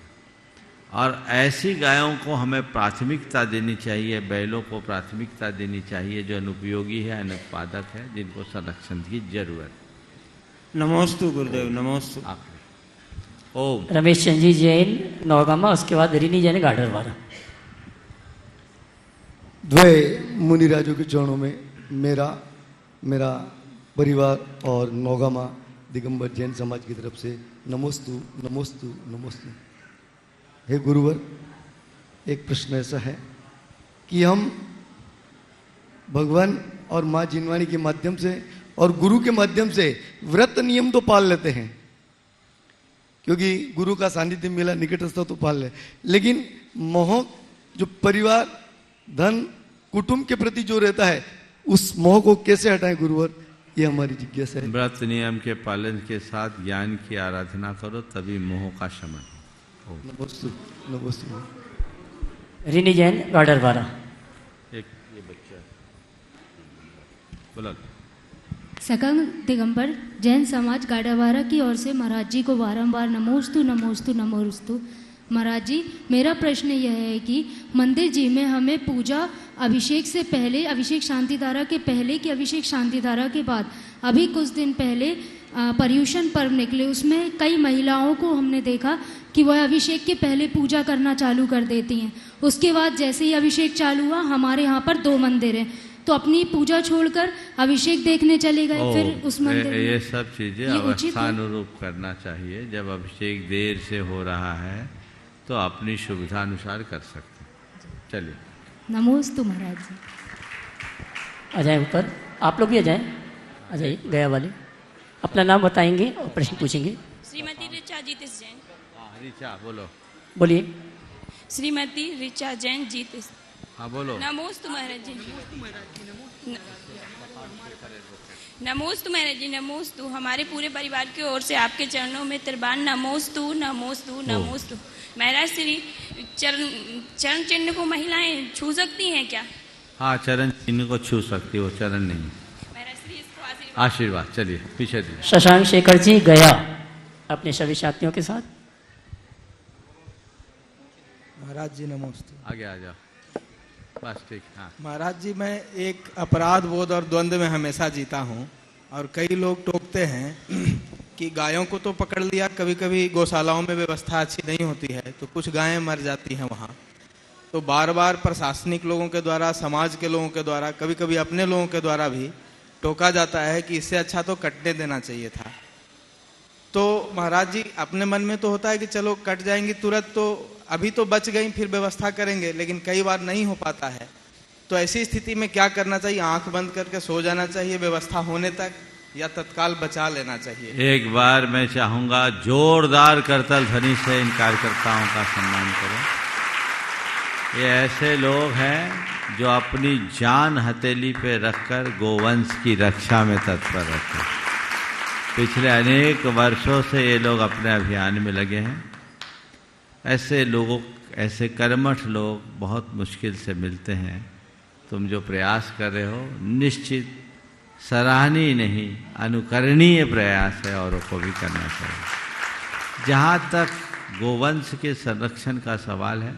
और ऐसी गायों को हमें प्राथमिकता देनी चाहिए, बैलों को प्राथमिकता देनी चाहिए जो अनुपयोगी है, अनुत्पादक है, जिनको संरक्षण की जरूरत है। नमोस्तु गुरुदेव, नमोस्तु। ओम। रमेश चंद्र जैन नौगामा, उसके बाद रिनी जैन गाडरवारा। द्वय मुनिराजों के चरणों में मेरा परिवार और नौगामा दिगंबर जैन समाज की तरफ से नमोस्तु नमोस्तु नमोस्तु। हे गुरुवर, एक प्रश्न ऐसा है कि हम भगवान और माँ जिनवाणी के माध्यम से और गुरु के माध्यम से व्रत नियम तो पाल लेते हैं, क्योंकि गुरु का सानिध्य मिला, निकटस्थ तो पाल ले, लेकिन मोह जो परिवार, धन, कुटुंब के प्रति जो रहता है, उस मोह को कैसे हटाएं गुरुवर, ये हमारी जिज्ञासा है। व्रत नियम के पालन के साथ ज्ञान की आराधना करो, तभी मोह का शमन हो। नमोस्तु नमोस्तु। रिनी जैन गाडरवारा। एक ये बच्चा बोला। सकल दिगंबर जैन समाज गाडावारा की ओर से महाराज जी को बारंबार नमोस्तु नमोस्तु नमोस्तु। महाराज जी, मेरा प्रश्न यह है कि मंदिर जी में हमें पूजा अभिषेक से पहले, अभिषेक शांति धारा के पहले कि अभिषेक शांति धारा के बाद, अभी कुछ दिन पहले पर्युषण पर्व निकले, उसमें कई महिलाओं को हमने देखा कि वह अभिषेक के पहले पूजा करना चालू कर देती हैं। उसके बाद जैसे ही अभिषेक चालू हुआ, हमारे यहाँ पर 2 मंदिर हैं, तो अपनी पूजा छोड़कर अभिषेक देखने चले गए। फिर उस मंदिर में ये सब चीज़ें अवस्थानुरूप करना चाहिए। जब अभिषेक देर से हो रहा है तो अपनी सुविधानुसार कर सकते हैं। चलिए, नमोस्तु महाराज जी। आ जाए ऊपर, आप लोग भी आ जाएं, आ जाइए। गया वाले अपना नाम बताएंगे और प्रश्न पूछेंगे। श्रीमती ऋचा जीतेश जैन। ऋचा बोलो। बोलिए। श्रीमती ऋचा जैन जीतेश। हाँ बोलो। नमोस्तु महाराज जी। नमोस्तु महाराज जी, नमोस्तु। हमारे पूरे परिवार की ओर से आपके चरणों में त्रिबान नमोस्तु नमोस्तु नमोस्तु। महाराज श्री चरण चिन्ह को महिलाएं छू सकती हैं क्या? हाँ, चरण चिन्ह को छू सकती, वो चरण नहीं। आशीर्वाद। चलिए पीछे दीजिए। शशांक शेखर जी गया अपने सभी साथियों के साथ। महाराज जी नमस्ते। आगे आ जाओ, बस ठीक। हाँ महाराज जी, मैं एक अपराध बोध और द्वंद्व में हमेशा जीता हूँ, और कई लोग टोकते हैं कि गायों को तो पकड़ लिया, कभी कभी गौशालाओं में व्यवस्था अच्छी नहीं होती है तो कुछ गायें मर जाती हैं वहाँ, तो बार बार प्रशासनिक लोगों के द्वारा, समाज के लोगों के द्वारा, कभी कभी अपने लोगों के द्वारा भी टोका जाता है कि इससे अच्छा तो कटने देना चाहिए था। तो महाराज जी, अपने मन में तो होता है कि चलो कट जाएंगी तुरंत, तो अभी तो बच गई, फिर व्यवस्था करेंगे, लेकिन कई बार नहीं हो पाता है। तो ऐसी स्थिति में क्या करना चाहिए? आंख बंद करके सो जाना चाहिए व्यवस्था होने तक, या तत्काल बचा लेना चाहिए? एक बार मैं चाहूंगा जोरदार करतल ध्वनि से इन कार्यकर्ताओं का सम्मान करें। ये ऐसे लोग हैं जो अपनी जान हथेली पे रखकर गोवंश की रक्षा में तत्पर रहते हैं। पिछले अनेक वर्षों से ये लोग अपने अभियान में लगे हैं। ऐसे लोगों, ऐसे कर्मठ लोग बहुत मुश्किल से मिलते हैं। तुम जो प्रयास कर रहे हो निश्चित सराहनीय नहीं, अनुकरणीय प्रयास है, औरों को भी करना चाहिए। जहाँ तक गोवंश के संरक्षण का सवाल है,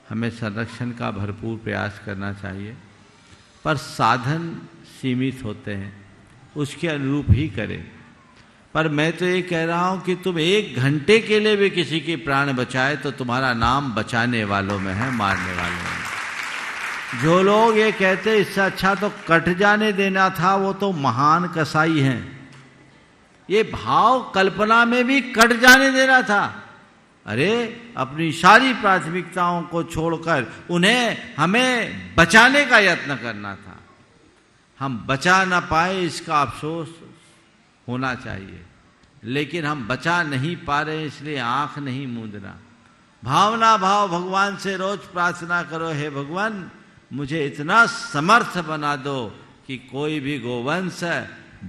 हमें संरक्षण का भरपूर प्रयास करना चाहिए, पर साधन सीमित होते हैं, उसके अनुरूप ही करें। पर मैं तो ये कह रहा हूँ कि तुम 1 घंटे के लिए भी किसी के प्राण बचाए तो तुम्हारा नाम बचाने वालों में है, मारने वालों में। जो लोग ये कहते इससे अच्छा तो कट जाने देना था, वो तो महान कसाई हैं। ये भाव कल्पना में भी कट जाने देना था। अरे अपनी सारी प्राथमिकताओं को छोड़कर उन्हें हमें बचाने का यत्न करना था। हम बचा ना पाए इसका अफसोस होना चाहिए, लेकिन हम बचा नहीं पा रहे इसलिए आंख नहीं मूंदना। भावना भाव भगवान से रोज प्रार्थना करो, हे भगवान मुझे इतना समर्थ बना दो कि कोई भी गोवंश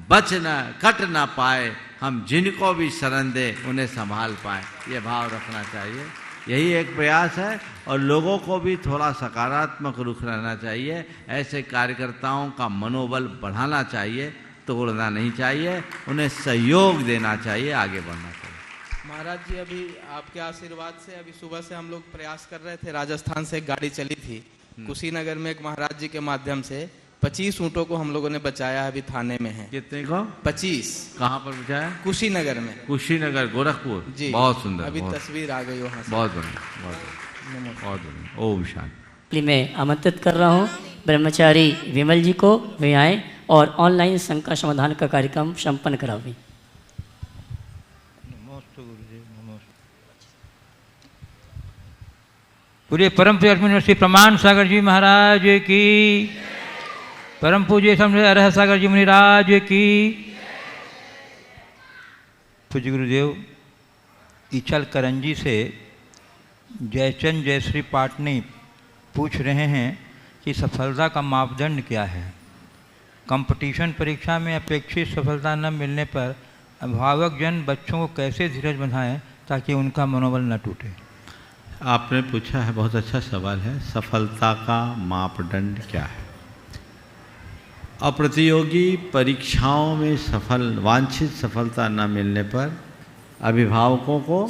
बच न कट ना पाए, हम जिनको भी शरण दे उन्हें संभाल पाए, ये भाव रखना चाहिए। यही एक प्रयास है, और लोगों को भी थोड़ा सकारात्मक रुख रहना चाहिए। ऐसे कार्यकर्ताओं का मनोबल बढ़ाना चाहिए, तोड़ना नहीं चाहिए, उन्हें सहयोग देना चाहिए, आगे बढ़ना चाहिए। महाराज जी, अभी आपके आशीर्वाद से अभी सुबह से हम लोग प्रयास कर रहे थे। राजस्थान से एक गाड़ी चली थी, कुशीनगर में एक महाराज जी के माध्यम से 25 ऊँटों को हम लोगों ने बचाया, अभी थाने में है। कितने को? 25। कहाँ पर बचाया? कुशीनगर में। कुशीनगर, गोरखपुर जी। बहुत सुंदर, अभी बहुत तस्वीर आ गई वहाँ से। बहुत बढ़िया, बहुत बढ़िया। ओम शांति। मैं आमंत्रित कर रहा हूँ ब्रह्मचारी विमल जी को, वे आए और ऑनलाइन शंका समाधान का कार्यक्रम संपन्न करावें। पूरे परम पूज्य श्री प्रमाण सागर जी महाराज की, परम पूज्य समझे अरह सागर जी मुनिराज की। पूज्य गुरुदेव इचल करंजी से जयचंद जयश्री पाटनी पूछ रहे हैं कि सफलता का मापदंड क्या है? कंपटीशन परीक्षा में अपेक्षित सफलता न मिलने पर अभिभावक जन बच्चों को कैसे धीरज बंधाएं ताकि उनका मनोबल न टूटे? आपने पूछा है, बहुत अच्छा सवाल है। सफलता का मापदंड क्या है? अप्रतियोगी परीक्षाओं में वांछित सफलता न मिलने पर अभिभावकों को,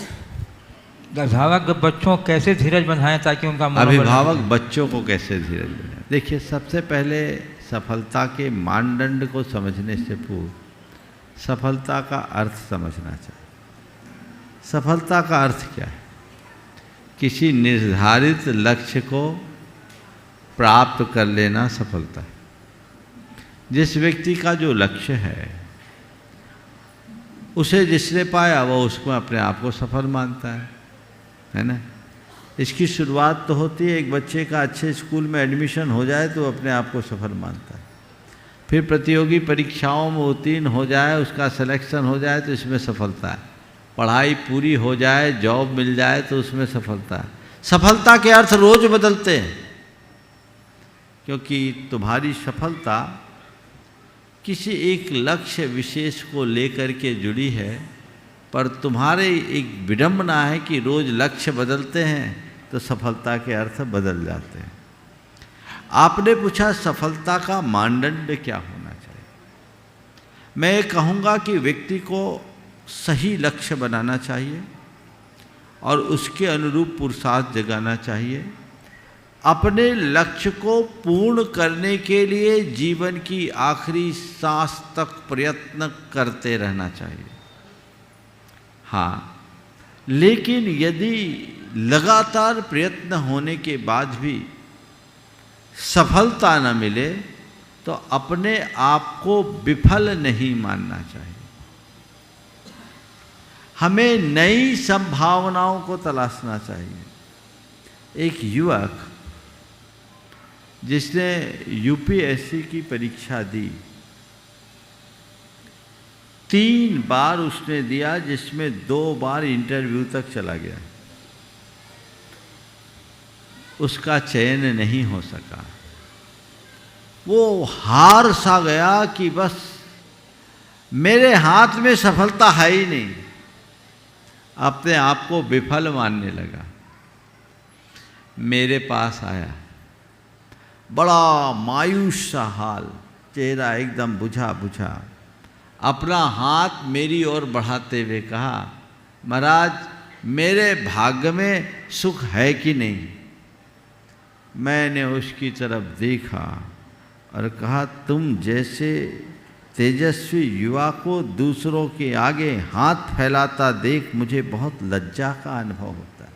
अभिभावक बच्चों को कैसे धीरज बंधाएं ताकि उनका अभिभावक बच्चों को कैसे धीरज बंधाएं? देखिए, सबसे पहले सफलता के मानदंड को समझने से पूर्व सफलता का अर्थ समझना चाहिए। सफलता का अर्थ क्या है? किसी निर्धारित लक्ष्य को प्राप्त कर लेना सफलता है। जिस व्यक्ति का जो लक्ष्य है उसे जिसने पाया वो उसको अपने आप को सफल मानता है ना। इसकी शुरुआत तो होती है, एक बच्चे का अच्छे स्कूल में एडमिशन हो जाए तो अपने आप को सफल मानता है। फिर प्रतियोगी परीक्षाओं में उत्तीर्ण हो जाए, उसका सिलेक्शन हो जाए तो इसमें सफलता है। पढ़ाई पूरी हो जाए, जॉब मिल जाए तो उसमें सफलता है। सफलता के अर्थ रोज बदलते हैं, क्योंकि तुम्हारी सफलता किसी एक लक्ष्य विशेष को लेकर के जुड़ी है, पर तुम्हारे एक विडंबना है कि रोज लक्ष्य बदलते हैं तो सफलता के अर्थ बदल जाते हैं। आपने पूछा सफलता का मानदंड क्या होना चाहिए। मैं ये कहूँगा कि व्यक्ति को सही लक्ष्य बनाना चाहिए और उसके अनुरूप पुरुषार्थ जगाना चाहिए। अपने लक्ष्य को पूर्ण करने के लिए जीवन की आखिरी सांस तक प्रयत्न करते रहना चाहिए। हाँ, लेकिन यदि लगातार प्रयत्न होने के बाद भी सफलता न मिले तो अपने आप को विफल नहीं मानना चाहिए। हमें नई संभावनाओं को तलाशना चाहिए। एक युवक जिसने यूपीएससी की परीक्षा दी, 3 बार उसने दिया, जिसमें 2 बार इंटरव्यू तक चला गया, उसका चयन नहीं हो सका। वो हार सा गया कि बस मेरे हाथ में सफलता है ही नहीं, अपने आप को विफल मानने लगा। मेरे पास आया, बड़ा मायूस सा हाल, चेहरा एकदम बुझा बुझा, अपना हाथ मेरी ओर बढ़ाते हुए कहा, महाराज मेरे भाग्य में सुख है कि नहीं। मैंने उसकी तरफ देखा और कहा, तुम जैसे तेजस्वी युवा को दूसरों के आगे हाथ फैलाता देख मुझे बहुत लज्जा का अनुभव होता है।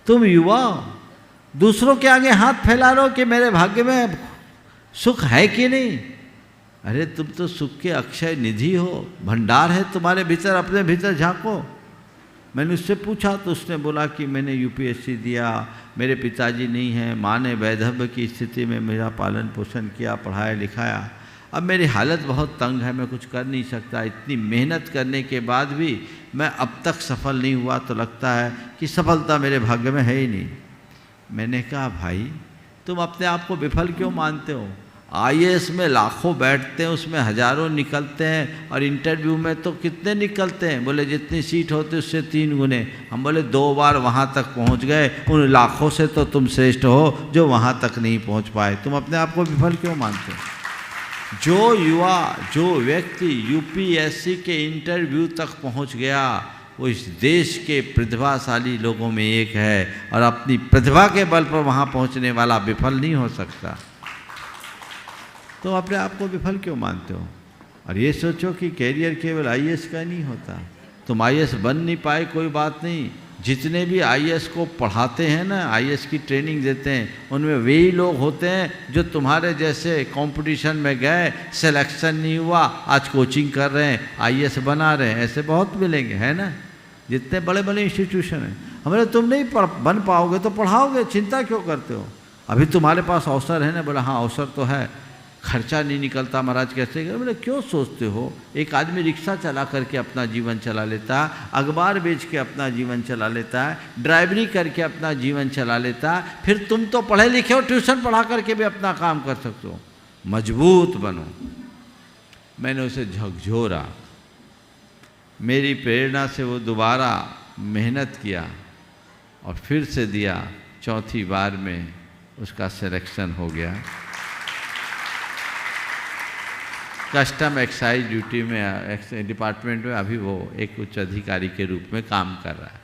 तुम युवा दूसरों के आगे हाथ फैला रहे हो कि मेरे भाग्य में सुख है कि नहीं। अरे तुम तो सुख के अक्षय निधि हो, भंडार है तुम्हारे भीतर, अपने भीतर झांको। मैंने उससे पूछा तो उसने बोला कि मैंने यूपीएससी दिया, मेरे पिताजी नहीं हैं, माँ ने वैधव्य की स्थिति में मेरा पालन पोषण किया, पढ़ाया लिखाया, अब मेरी हालत बहुत तंग है, मैं कुछ कर नहीं सकता। इतनी मेहनत करने के बाद भी मैं अब तक सफल नहीं हुआ, तो लगता है कि सफलता मेरे भाग्य में है ही नहीं। मैंने कहा, भाई तुम अपने आप को विफल क्यों मानते हो? आईएएस में लाखों बैठते हैं, उसमें हजारों निकलते हैं, और इंटरव्यू में तो कितने निकलते हैं? बोले जितनी सीट होती उससे 3 गुने। हम बोले 2 बार वहाँ तक पहुँच गए, उन लाखों से तो तुम श्रेष्ठ हो जो वहाँ तक नहीं पहुँच पाए। तुम अपने आप को विफल क्यों मानते हो? जो युवा, जो व्यक्ति यूपीएससी के इंटरव्यू तक पहुँच गया, वो इस देश के प्रतिभाशाली लोगों में एक है, और अपनी प्रतिभा के बल पर वहाँ पहुँचने वाला विफल नहीं हो सकता। तो अपने आप को विफल क्यों मानते हो? और ये सोचो कि कैरियर केवल आईएएस का नहीं होता। तुम आईएएस बन नहीं पाए कोई बात नहीं, जितने भी आईएएस को पढ़ाते हैं ना, आईएएस की ट्रेनिंग देते हैं, उनमें वही लोग होते हैं जो तुम्हारे जैसे कंपटीशन में गए, सिलेक्शन नहीं हुआ, आज कोचिंग कर रहे हैं, आईएएस बना रहे हैं। ऐसे बहुत मिलेंगे, है ना, जितने बड़े बड़े इंस्टीट्यूशन हैं। हमारे तुम नहीं बन पाओगे तो पढ़ाओगे, चिंता क्यों करते हो? अभी तुम्हारे पास अवसर है ना। बोला हाँ अवसर तो है, खर्चा नहीं निकलता महाराज, कैसे करें? बोले क्यों सोचते हो? एक आदमी रिक्शा चला करके अपना जीवन चला लेता है, अखबार बेच के अपना जीवन चला लेता है, ड्राइवरी करके अपना जीवन चला लेता है। फिर तुम तो पढ़े लिखे हो, ट्यूशन पढ़ा करके भी अपना काम कर सकते हो। मजबूत बनो। मैंने उसे झकझोरा, मेरी प्रेरणा से वो दोबारा मेहनत किया और फिर से दिया। 4थी बार में उसका सिलेक्शन हो गया। कस्टम एक्साइज ड्यूटी में, डिपार्टमेंट में अभी वो एक उच्च अधिकारी के रूप में काम कर रहा है।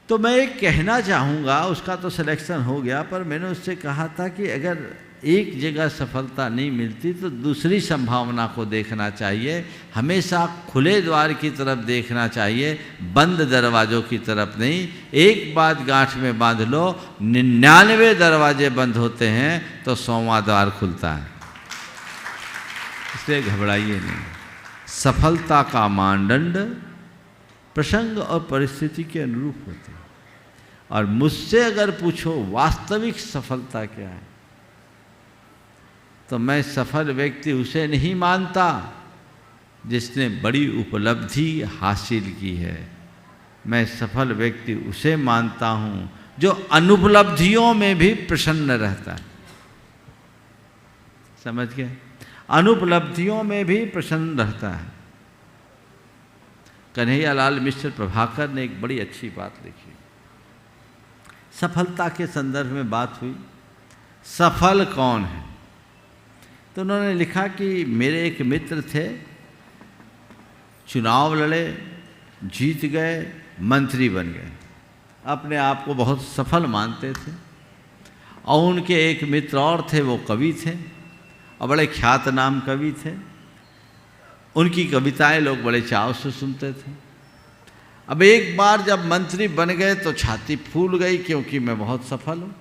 तो मैं एक कहना चाहूँगा, उसका तो सिलेक्शन हो गया, पर मैंने उससे कहा था कि अगर एक जगह सफलता नहीं मिलती तो दूसरी संभावना को देखना चाहिए। हमेशा खुले द्वार की तरफ देखना चाहिए, बंद दरवाज़ों की तरफ नहीं। एक बात गांठ में बांध लो, 99 दरवाजे बंद होते हैं तो 100वां द्वार खुलता है। इसलिए घबराइए नहीं। सफलता का मानदंड प्रसंग और परिस्थिति के अनुरूप होते हैं। और मुझसे अगर पूछो वास्तविक सफलता क्या है, तो मैं सफल व्यक्ति उसे नहीं मानता जिसने बड़ी उपलब्धि हासिल की है। मैं सफल व्यक्ति उसे मानता हूँ जो अनुपलब्धियों में भी प्रसन्न रहता है। समझ गए? अनुपलब्धियों में भी प्रसन्न रहता है। कन्हैयालाल मिश्र प्रभाकर ने एक बड़ी अच्छी बात लिखी। सफलता के संदर्भ में बात हुई, सफल कौन है? तो उन्होंने लिखा कि मेरे एक मित्र थे, चुनाव लड़े, जीत गए, मंत्री बन गए, अपने आप को बहुत सफल मानते थे। और उनके एक मित्र और थे, वो कवि थे और बड़े ख्यातनाम कवि थे। उनकी कविताएं लोग बड़े चाव से सुनते थे। अब एक बार जब मंत्री बन गए तो छाती फूल गई, क्योंकि मैं बहुत सफल हूँ।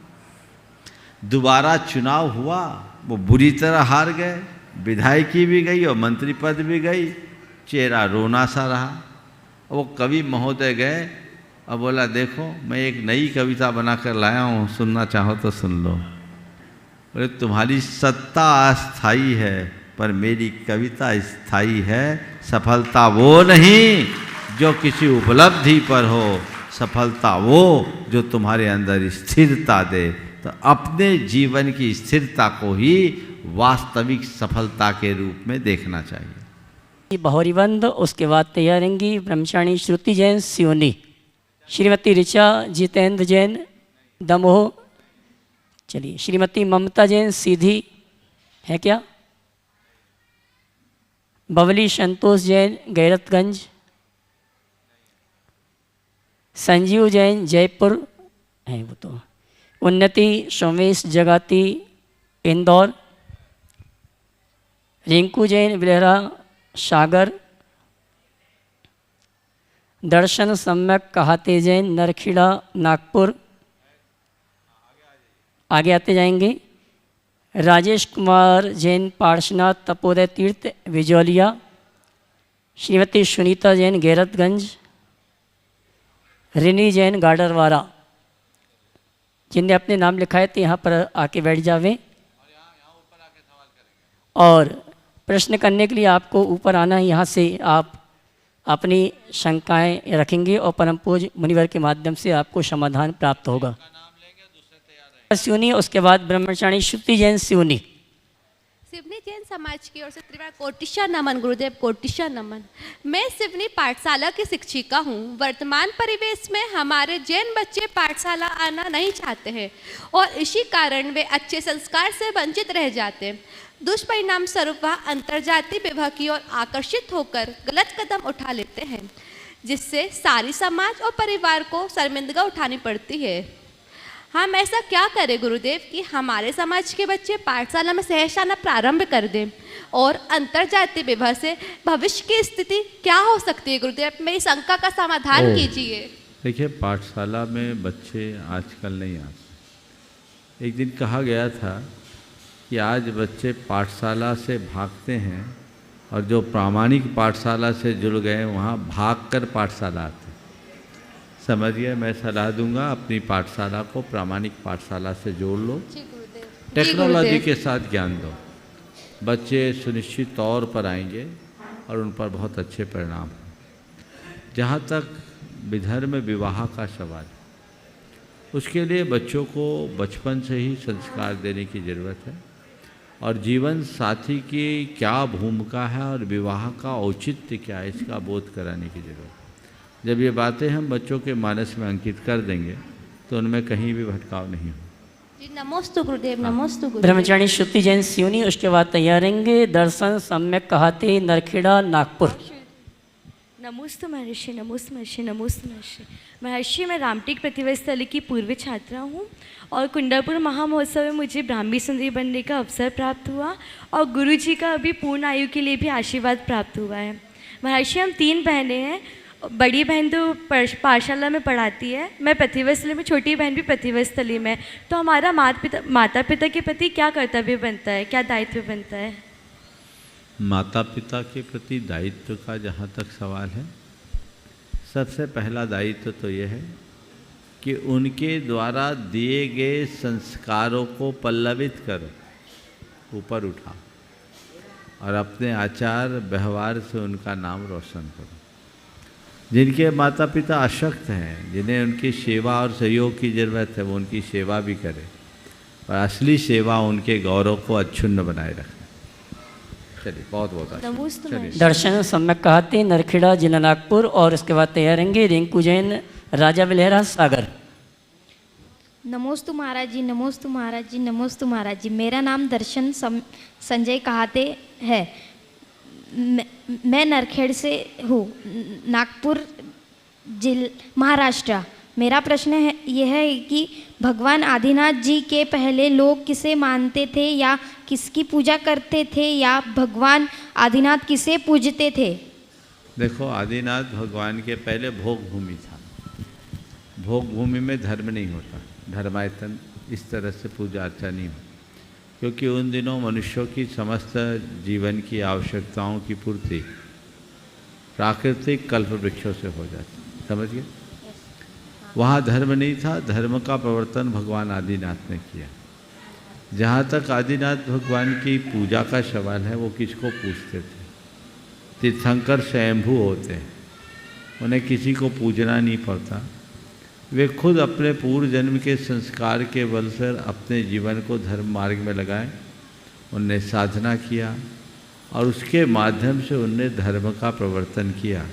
दोबारा चुनाव हुआ, वो बुरी तरह हार गए, विधायकी भी गई और मंत्री पद भी गई, चेहरा रोना सा रहा। वो कवि महोदय गए और बोला, देखो मैं एक नई कविता बनाकर लाया हूँ, सुनना चाहो तो सुन लो। बोले, तुम्हारी सत्ता अस्थाई है पर मेरी कविता स्थायी है। सफलता वो नहीं जो किसी उपलब्धि पर हो, सफलता वो जो तुम्हारे अंदर स्थिरता दे। तो अपने जीवन की स्थिरता को ही वास्तविक सफलता के रूप में देखना चाहिए। बहुरीबंद, उसके बाद तैयार रहेंगी ब्रह्मचारिणी श्रुति जैन सियोनी, श्रीमती ऋचा जितेंद्र जैन दमोह। चलिए, श्रीमती ममता जैन सीधी है क्या? बबली संतोष जैन गैरतगंज, संजीव जैन जयपुर है वो तो, उन्नति सोमेश जगाती इंदौर, रिंकू जैन बिलहरा सागर, दर्शन सम्यक कहाते जैन नरखीड़ा नागपुर। आगे आते जाएंगे। राजेश कुमार जैन पार्श्वनाथ तपोदय तीर्थ विजौलिया, श्रीमती सुनीता जैन गैरतगंज, रिनी जैन गाडरवारा। जिनने अपने नाम लिखा है तो यहाँ पर आके बैठ जावे। और प्रश्न करने के लिए आपको ऊपर आना है, यहाँ से आप अपनी शंकाएं रखेंगे और परम पूज्य मुनिवर के माध्यम से आपको समाधान प्राप्त होगा। सिवनी, उसके बाद ब्रह्मचारिणी श्रुति जैन सिवनी। सिवनी जैन समाज की ओर से त्रिवार कोटिशा नमन गुरुदेव, कोटिशा नमन। मैं सिवनी पाठशाला की शिक्षिका हूँ। वर्तमान परिवेश में हमारे जैन बच्चे पाठशाला आना नहीं चाहते हैं और इसी कारण वे अच्छे संस्कार से वंचित रह जाते हैं। दुष्परिणाम स्वरूप वह अंतर्जातीय विवाह की ओर आकर्षित होकर गलत कदम उठा लेते हैं, जिससे सारी समाज और परिवार को शर्मिंदगी उठानी पड़ती है। हम ऐसा क्या करें गुरुदेव कि हमारे समाज के बच्चे पाठशाला में सहज आना प्रारंभ कर दें, और अंतर्जातीय विवाह से भविष्य की स्थिति क्या हो सकती है गुरुदेव? मेरी शंका का समाधान कीजिए। देखिए, पाठशाला में बच्चे आजकल नहीं आते। एक दिन कहा गया था कि आज बच्चे पाठशाला से भागते हैं और जो प्रामाणिक पाठशाला से जुड़ गए वहाँ भागकर पाठशाला आते। समझिए, मैं सलाह दूंगा अपनी पाठशाला को प्रामाणिक पाठशाला से जोड़ लो, टेक्नोलॉजी के साथ ज्ञान दो। बच्चे सुनिश्चित तौर पर आएंगे और उन पर बहुत अच्छे परिणाम हों। जहाँ तक विधर्म विवाह का सवाल, उसके लिए बच्चों को बचपन से ही संस्कार देने की ज़रूरत है और जीवन साथी की क्या भूमिका है और विवाह का औचित्य क्या है, इसका बोध कराने की ज़रूरत है। जब ये बातें हम बच्चों के मानस में अंकित कर देंगे तो उनमें कहीं भी भटकाव नहीं हो। जी नमोस्तु गुरुदेव, नमोस्तु गुरुदेव। ब्रह्मचारिणी श्रुति जैन सिवनी, उसके बाद तैयार रहेंगे दर्शन सम्यक कहाते नरखेड़ा नागपुर। नमोस्तु महर्षि, नमोस्तु महर्षि, नमोस्तु महर्षि। महर्षि, मैं रामटेक प्रतिवर्ष स्थली की पूर्व छात्रा हूँ और कुंडापुर महामहोत्सव में मुझे ब्राह्मी सुंदरी बनने का अवसर प्राप्त हुआ और गुरु जी का अभी पूर्ण आयु के लिए भी आशीर्वाद प्राप्त हुआ है। महर्षि, हम 3 बहनें हैं। बड़ी बहन तो पाठशाला में पढ़ाती है, मैं प्रतिवर्ष स्थली में, छोटी बहन भी प्रतिवर्ष स्थली में। तो हमारा माता पिता के प्रति क्या कर्तव्य बनता है, क्या दायित्व बनता है? माता पिता के प्रति दायित्व का जहाँ तक सवाल है, सबसे पहला दायित्व तो यह है कि उनके द्वारा दिए गए संस्कारों को पल्लवित करो, ऊपर उठाओ और अपने आचार व्यवहार से उनका नाम रोशन करो। जिनके माता पिता अशक्त हैं, जिन्हें उनकी सेवा और सहयोग की ज़रूरत है, वो उनकी सेवा भी करें और असली सेवा उनके गौरव को अक्षुण्ण बनाए रखें। चलिए, बहुत बहुत अच्छा। दर्शन सम्यक कहते नरखेड़ा जिला नागपुर और उसके बाद तैयारेंगे रिंकू जैन राजा विलहरा सागर। नमोस्तु महाराज जी, नमोस्तु महाराज जी, नमोस्तु महाराज जी। मेरा नाम दर्शन संजय कहाते है। मैं नरखेड़ से हूँ, नागपुर महाराष्ट्र। मेरा प्रश्न है यह है कि भगवान आदिनाथ जी के पहले लोग किसे मानते थे या किसकी पूजा करते थे, या भगवान आदिनाथ किसे पूजते थे? देखो, आदिनाथ भगवान के पहले भोग भूमि था। भोग भूमि में धर्म नहीं होता, धर्मायतन इस तरह से पूजा अर्चा नहीं होती, क्योंकि उन दिनों मनुष्यों की समस्त जीवन की आवश्यकताओं की पूर्ति प्राकृतिक कल्प वृक्षों से हो जाती। समझ गए? वहाँ धर्म नहीं था, धर्म का प्रवर्तन भगवान आदिनाथ ने किया। जहाँ तक आदिनाथ भगवान की पूजा का सवाल है, वो किसको पूछते थे? तीर्थंकर स्वयंभू होते हैं, उन्हें किसी को पूजना नहीं पड़ता। वे खुद अपने पूर्व जन्म के संस्कार के बल से अपने जीवन को धर्म मार्ग में लगाए, उनने साधना किया और उसके माध्यम से उनने धर्म का प्रवर्तन किया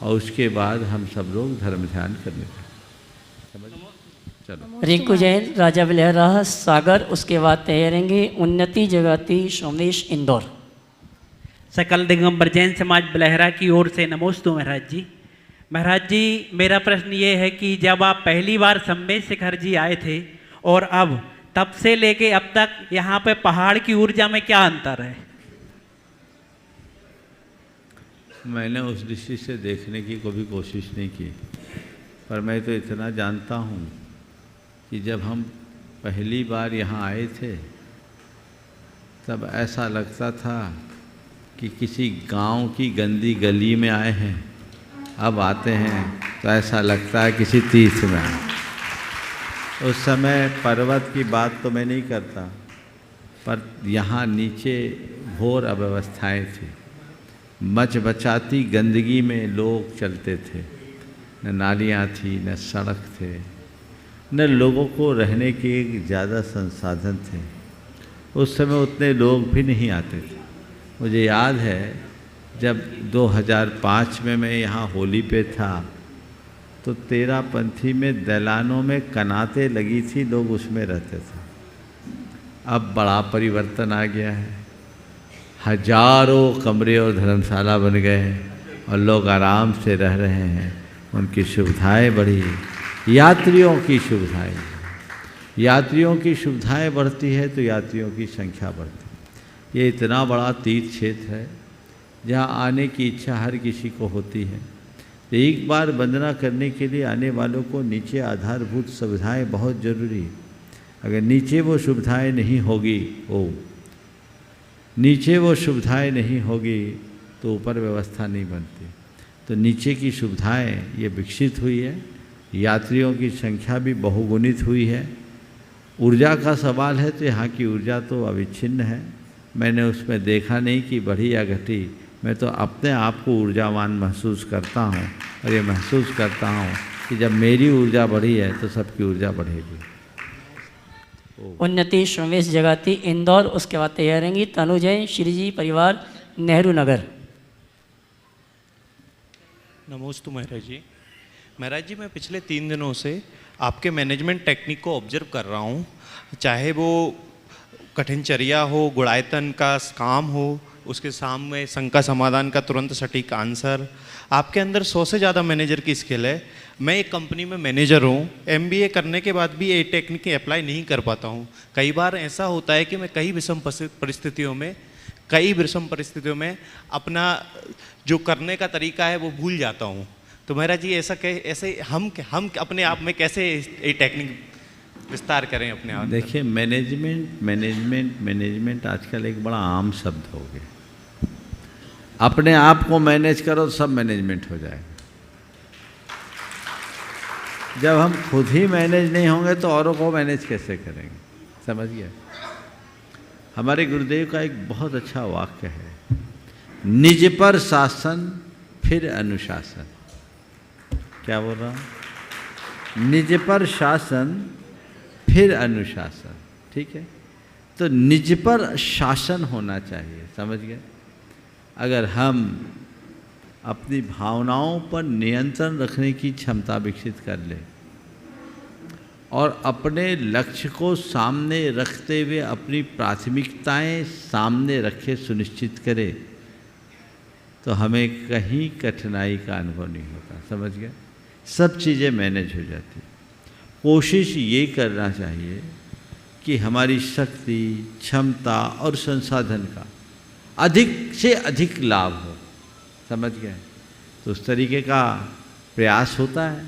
और उसके बाद हम सब लोग धर्म ध्यान करने लगे। चलो, रिंकू जैन राजा विलहरा सागर, उसके बाद तैयारेंगे उन्नति जगती सोमेश इंदौर। सकल दिगंबर जैन समाज बिलहरा की ओर से नमोस्तु महाराज जी। महाराज जी, मेरा प्रश्न ये है कि जब आप पहली बार सम्मेद शिखर जी आए थे और अब तब से लेके अब तक यहाँ पे पहाड़ की ऊर्जा में क्या अंतर है? मैंने उस दृष्टि से देखने की कभी कोशिश नहीं की, पर मैं तो इतना जानता हूँ कि जब हम पहली बार यहाँ आए थे तब ऐसा लगता था कि किसी गांव की गंदी गली में आए हैं। अब आते हैं तो ऐसा लगता है किसी तीर्थ में आए। उस समय पर्वत की बात तो मैं नहीं करता, पर यहाँ नीचे घोर अव्यवस्थाएँ थी। मचमचाती गंदगी में लोग चलते थे, न नालियाँ थी, न सड़क थे, न लोगों को रहने के ज़्यादा संसाधन थे। उस समय उतने लोग भी नहीं आते थे। मुझे याद है जब 2005 में मैं यहाँ होली पे था तो तेरापंथी में दैलानों में कनाते लगी थी, लोग उसमें रहते थे। अब बड़ा परिवर्तन आ गया है, हजारों कमरे और धर्मशाला बन गए हैं और लोग आराम से रह रहे हैं। उनकी सुविधाएं बढ़ी, यात्रियों की सुविधाएं बढ़ती है तो यात्रियों की संख्या बढ़ती है। ये इतना बड़ा तीर्थ क्षेत्र है जहाँ आने की इच्छा हर किसी को होती है। एक बार वंदना करने के लिए आने वालों को नीचे आधारभूत सुविधाएं बहुत ज़रूरी है। अगर नीचे वो सुविधाएं नहीं होगी तो ऊपर व्यवस्था नहीं बनती। तो नीचे की सुविधाएं ये विकसित हुई है, यात्रियों की संख्या भी बहुगुणित हुई है। ऊर्जा का सवाल है तो यहाँ की ऊर्जा तो अविच्छिन्न है। मैंने उसमें देखा नहीं कि बढ़ी या घटी, मैं तो अपने आप को ऊर्जावान महसूस करता हूँ और ये महसूस करता हूँ कि जब मेरी ऊर्जा बढ़ी है तो सबकी ऊर्जा बढ़ेगी। उन्नति सोमेश जगाती इंदौर, उसके बाद तैयारेंगी तनु जैन श्रीजी परिवार नेहरू नगर। नमोस्तु महाराज जी। महाराज जी, मैं पिछले 3 दिनों से आपके मैनेजमेंट टेक्निक को ऑब्जर्व कर रहा हूँ, चाहे वो कठिनचर्या हो, गुणायतन का काम हो, उसके सामने शंका समाधान का तुरंत सटीक आंसर। आपके अंदर 100 से ज़्यादा मैनेजर की स्किल है। मैं एक कंपनी में मैनेजर हूँ, MBA करने के बाद भी ये टेक्निक अप्लाई नहीं कर पाता हूँ। कई बार ऐसा होता है कि मैं कई विषम परिस्थितियों में अपना जो करने का तरीका है वो भूल जाता हूँ। तो महाराज जी ऐसे हम अपने आप में कैसे ये टेक्निक विस्तार करें अपने आप? देखिए, मैनेजमेंट आजकल एक बड़ा आम शब्द हो गया। अपने आप को मैनेज करो तो सब मैनेजमेंट हो जाएगा। जब हम खुद ही मैनेज नहीं होंगे तो औरों को मैनेज कैसे करेंगे? समझ गए? हमारे गुरुदेव का एक बहुत अच्छा वाक्य है, निज पर शासन फिर अनुशासन। क्या बोल रहा हूँ? निज पर शासन फिर अनुशासन। ठीक है, तो निज पर शासन होना चाहिए। समझ गए? अगर हम अपनी भावनाओं पर नियंत्रण रखने की क्षमता विकसित कर लें और अपने लक्ष्य को सामने रखते हुए अपनी प्राथमिकताएं सामने रखे सुनिश्चित करें, तो हमें कहीं कठिनाई का अनुभव नहीं होता। समझ गए? सब चीज़ें मैनेज हो जाती। कोशिश ये करना चाहिए कि हमारी शक्ति, क्षमता और संसाधन का अधिक से अधिक लाभ हो। समझ गए? तो उस तरीके का प्रयास होता है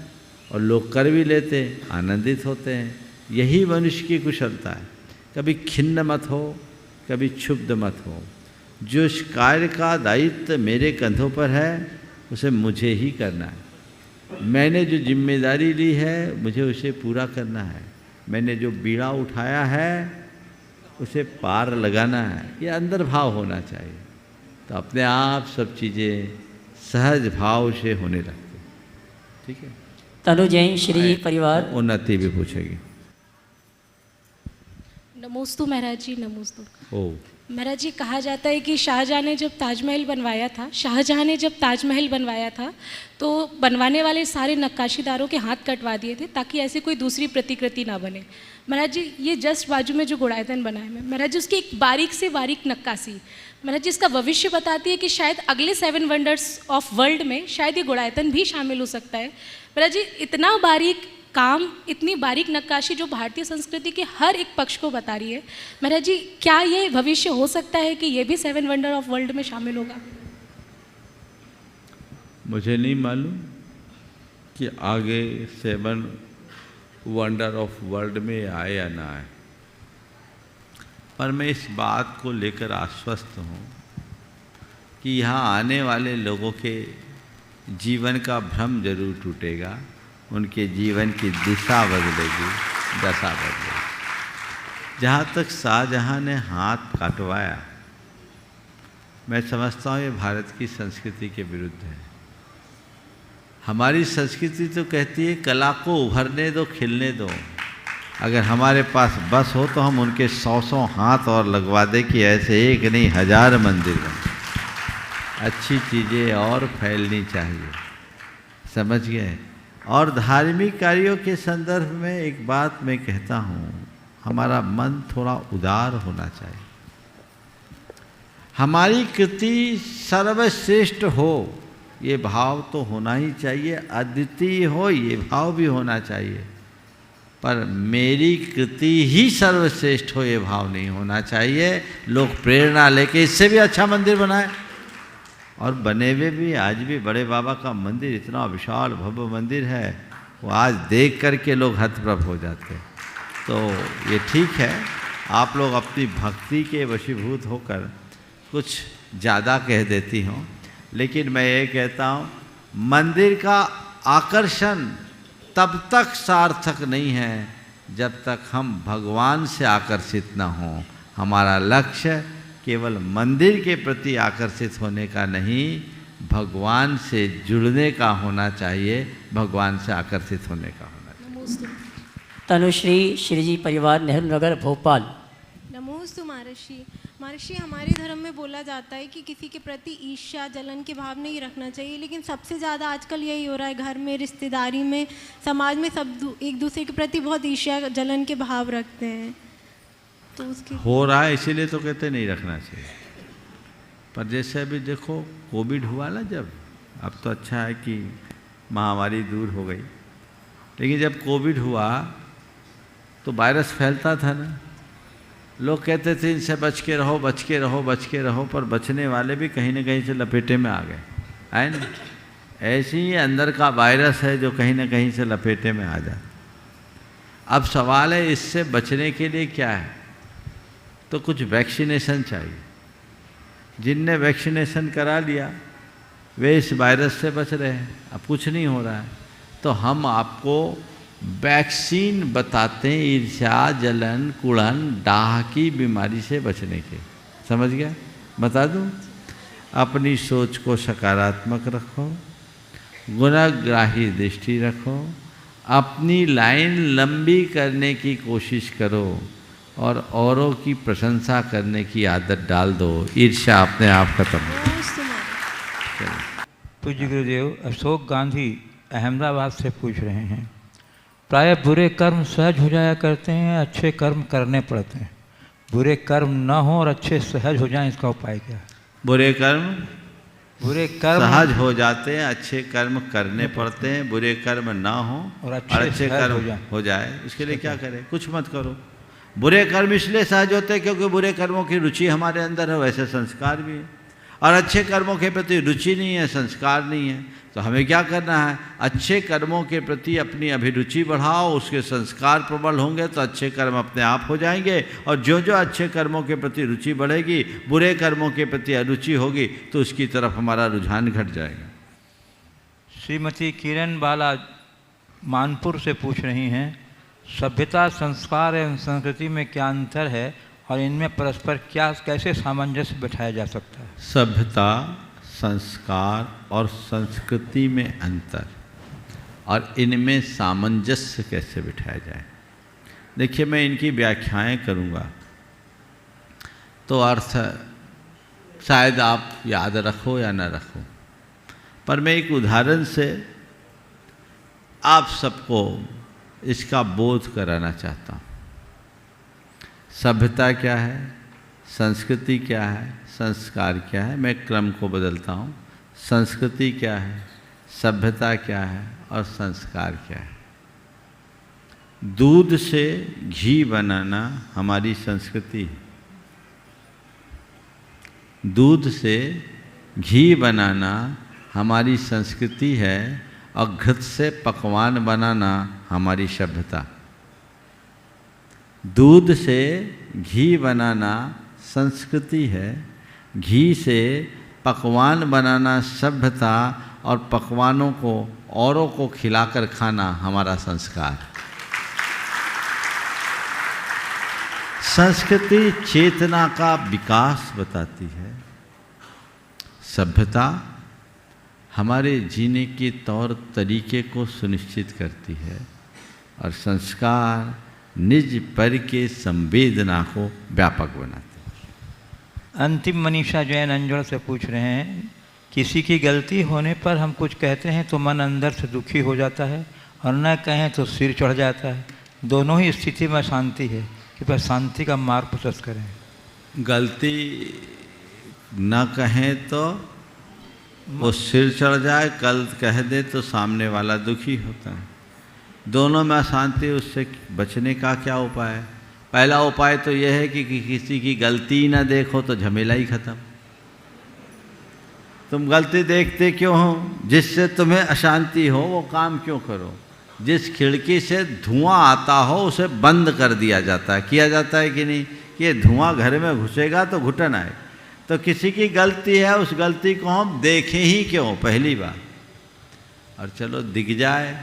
और लोग कर भी लेते हैं, आनंदित होते हैं। यही मनुष्य की कुशलता है। कभी खिन्न मत हो, कभी क्षुब्ध मत हो। जो इस कार्य का दायित्व मेरे कंधों पर है उसे मुझे ही करना है। मैंने जो जिम्मेदारी ली है मुझे उसे पूरा करना है। मैंने जो बीड़ा उठाया है उसे पार लगाना है। ये अंदर भाव होना चाहिए, तो अपने आप सब चीज़ें सहज भाव से होने लगती। ठीक है? तनु जैन श्री परिवार उन्नति भी पूछेगी। नमोस्तु महाराज जी, नमोस्तु। ओ महाराज जी, कहा जाता है कि शाहजहाँ ने जब ताजमहल बनवाया था तो बनवाने वाले सारे नक्काशीदारों के हाथ कटवा दिए थे ताकि ऐसे कोई दूसरी प्रतिकृति ना बने। महाराज जी, ये जस्ट बाजू में जो गुड़ायतन बना है महाराज जी, उसकी एक बारीक से बारीक नक्काशी महाराज जी इसका भविष्य बताती है कि शायद अगले 7 वंडर्स ऑफ वर्ल्ड में शायद ये गुड़ायतन भी शामिल हो सकता है। महाराज जी, इतना बारीक काम, इतनी बारीक नक्काशी जो भारतीय संस्कृति के हर एक पक्ष को बता रही है, महाराज जी क्या ये भविष्य हो सकता है कि ये भी 7 वंडर ऑफ वर्ल्ड में शामिल होगा? मुझे नहीं मालूम कि आगे 7 वंडर ऑफ वर्ल्ड में आए या ना आए, पर मैं इस बात को लेकर आश्वस्त हूँ कि यहाँ आने वाले लोगों के जीवन का भ्रम जरूर टूटेगा, उनके जीवन की दिशा बदलेगी, दशा बदलेगी। जहाँ तक शाहजहाँ ने हाथ काटवाया, मैं समझता हूँ ये भारत की संस्कृति के विरुद्ध है। हमारी संस्कृति तो कहती है कला को उभरने दो, खिलने दो। अगर हमारे पास बस हो तो हम उनके 100 हाथ और लगवा दें कि ऐसे एक नहीं 1000 मंदिर बने। अच्छी चीज़ें और फैलनी चाहिए। समझ गए? और धार्मिक कार्यों के संदर्भ में एक बात मैं कहता हूँ, हमारा मन थोड़ा उदार होना चाहिए। हमारी कृति सर्वश्रेष्ठ हो ये भाव तो होना ही चाहिए, अद्वितीय हो ये भाव भी होना चाहिए, पर मेरी कृति ही सर्वश्रेष्ठ हो ये भाव नहीं होना चाहिए। लोग प्रेरणा लेके इससे भी अच्छा मंदिर बनाए, और बने हुए भी आज भी बड़े बाबा का मंदिर इतना विशाल भव्य मंदिर है, वो आज देख करके लोग हतप्रभ हो जाते हैं। तो ये ठीक है, आप लोग अपनी भक्ति के वशीभूत होकर कुछ ज़्यादा कह देती हों, लेकिन मैं ये कहता हूँ मंदिर का आकर्षण तब तक सार्थक नहीं है जब तक हम भगवान से आकर्षित न हों। हमारा लक्ष्य केवल मंदिर के प्रति आकर्षित होने का नहीं, भगवान से जुड़ने का होना चाहिए, भगवान से आकर्षित होने का होना चाहिए। तनुश्री श्री जी परिवार, नेहरू नगर, भोपाल। नमोस्तु महर्षि। महर्षि, हमारे धर्म में बोला जाता है कि किसी के प्रति ईर्ष्या जलन के भाव नहीं रखना चाहिए, लेकिन सबसे ज़्यादा आजकल यही हो रहा है, घर में, रिश्तेदारी में, समाज में सब एक दूसरे के प्रति बहुत ईर्ष्या जलन के भाव रखते हैं। तो उसकी हो रहा है, इसीलिए तो कहते नहीं रखना चाहिए। पर जैसे अभी देखो कोविड हुआ ना, जब, अब तो अच्छा है कि महामारी दूर हो गई, लेकिन जब कोविड हुआ तो वायरस फैलता था ना, लोग कहते थे इनसे बच के रहो, बच के रहो, बच के रहो, पर बचने वाले भी कहीं ना कहीं से लपेटे में आ गए, है ना। ऐसे ही अंदर का वायरस है जो कहीं ना कहीं से लपेटे में आ जाता। अब सवाल है इससे बचने के लिए क्या है, तो कुछ वैक्सीनेशन चाहिए। जिनने वैक्सीनेशन करा लिया वे इस वायरस से बच रहे हैं, अब कुछ नहीं हो रहा है। तो हम आपको वैक्सीन बताते हैं ईर्ष्या, जलन, कुड़न, डाह की बीमारी से बचने के। समझ गया? बता दूं? अपनी सोच को सकारात्मक रखो, गुणग्राही दृष्टि रखो, अपनी लाइन लंबी करने की कोशिश करो और औरों की प्रशंसा करने की आदत डाल दो। ईर्ष्या अपने आप खत्म हो। पूज्य गुरुदेव, अशोक गांधी अहमदाबाद से पूछ रहे हैं, प्राय बुरे कर्म सहज हो जाया करते हैं, अच्छे कर्म करने पड़ते हैं। बुरे कर्म न हो और अच्छे सहज हो जाएं, इसका उपाय क्या है? बुरे कर्म सहज हो जाते हैं, अच्छे कर्म करने पड़ते हैं। बुरे कर्म ना हो और अच्छे कर्म हो जाए, इसके लिए क्या करें? कुछ मत करो। बुरे कर्म इसलिए सहज होते हैं क्योंकि बुरे कर्मों की रुचि हमारे अंदर है, वैसे संस्कार भी है। और अच्छे कर्मों के प्रति रुचि नहीं है, संस्कार नहीं है, तो हमें क्या करना है? अच्छे कर्मों के प्रति अपनी अभिरुचि बढ़ाओ, उसके संस्कार प्रबल होंगे तो अच्छे कर्म अपने आप हो जाएंगे। और जो जो अच्छे कर्मों के प्रति रुचि बढ़ेगी, बुरे कर्मों के प्रति अरुचि होगी, तो उसकी तरफ हमारा रुझान घट जाएगा। श्रीमती किरण बाला मानपुर से पूछ रही हैं, सभ्यता, संस्कार एवं संस्कृति में क्या अंतर है और इनमें परस्पर क्या कैसे सामंजस्य बिठाया जा सकता है? सभ्यता, संस्कार और संस्कृति में अंतर और इनमें सामंजस्य कैसे बिठाया जाए। देखिए, मैं इनकी व्याख्याएं करूंगा तो अर्थ शायद आप याद रखो या न रखो, पर मैं एक उदाहरण से आप सबको इसका बोध कराना चाहता हूँ। सभ्यता क्या है, संस्कृति क्या है, संस्कार क्या है। मैं क्रम को बदलता हूँ। संस्कृति क्या है, सभ्यता क्या है और संस्कार क्या है। दूध से घी बनाना हमारी संस्कृति है। दूध से घी बनाना हमारी संस्कृति है और घृत से पकवान बनाना हमारी सभ्यता। दूध से घी बनाना संस्कृति है, घी से पकवान बनाना सभ्यता और पकवानों को औरों को खिलाकर खाना हमारा संस्कार। संस्कृति चेतना का विकास बताती है, सभ्यता हमारे जीने के तौर तरीके को सुनिश्चित करती है और संस्कार निज पर के संवेदना को व्यापक बनाते हैं। अंतिम मनीषा जैन अंजड़ से पूछ रहे हैं, किसी की गलती होने पर हम कुछ कहते हैं तो मन अंदर से दुखी हो जाता है और न कहें तो सिर चढ़ जाता है। दोनों ही स्थिति में शांति है, कृपया शांति का मार्ग प्रशस्त करें। गलती न कहें तो वो सिर चढ़ जाए, कल कह दे तो सामने वाला दुखी होता है। दोनों में अशांति, उससे बचने का क्या उपाय है? पहला उपाय तो यह है कि किसी की गलती ना देखो तो झमेला ही खत्म। तुम गलती देखते क्यों हो? जिससे तुम्हें अशांति हो वो काम क्यों करो? जिस खिड़की से धुआं आता हो उसे बंद कर दिया जाता है, किया जाता है कि नहीं? कि ये धुआं घर में घुसेगा तो घुटन आए। तो किसी की गलती है, उस गलती को हम देखें ही क्यों पहली बार? और चलो दिख जाए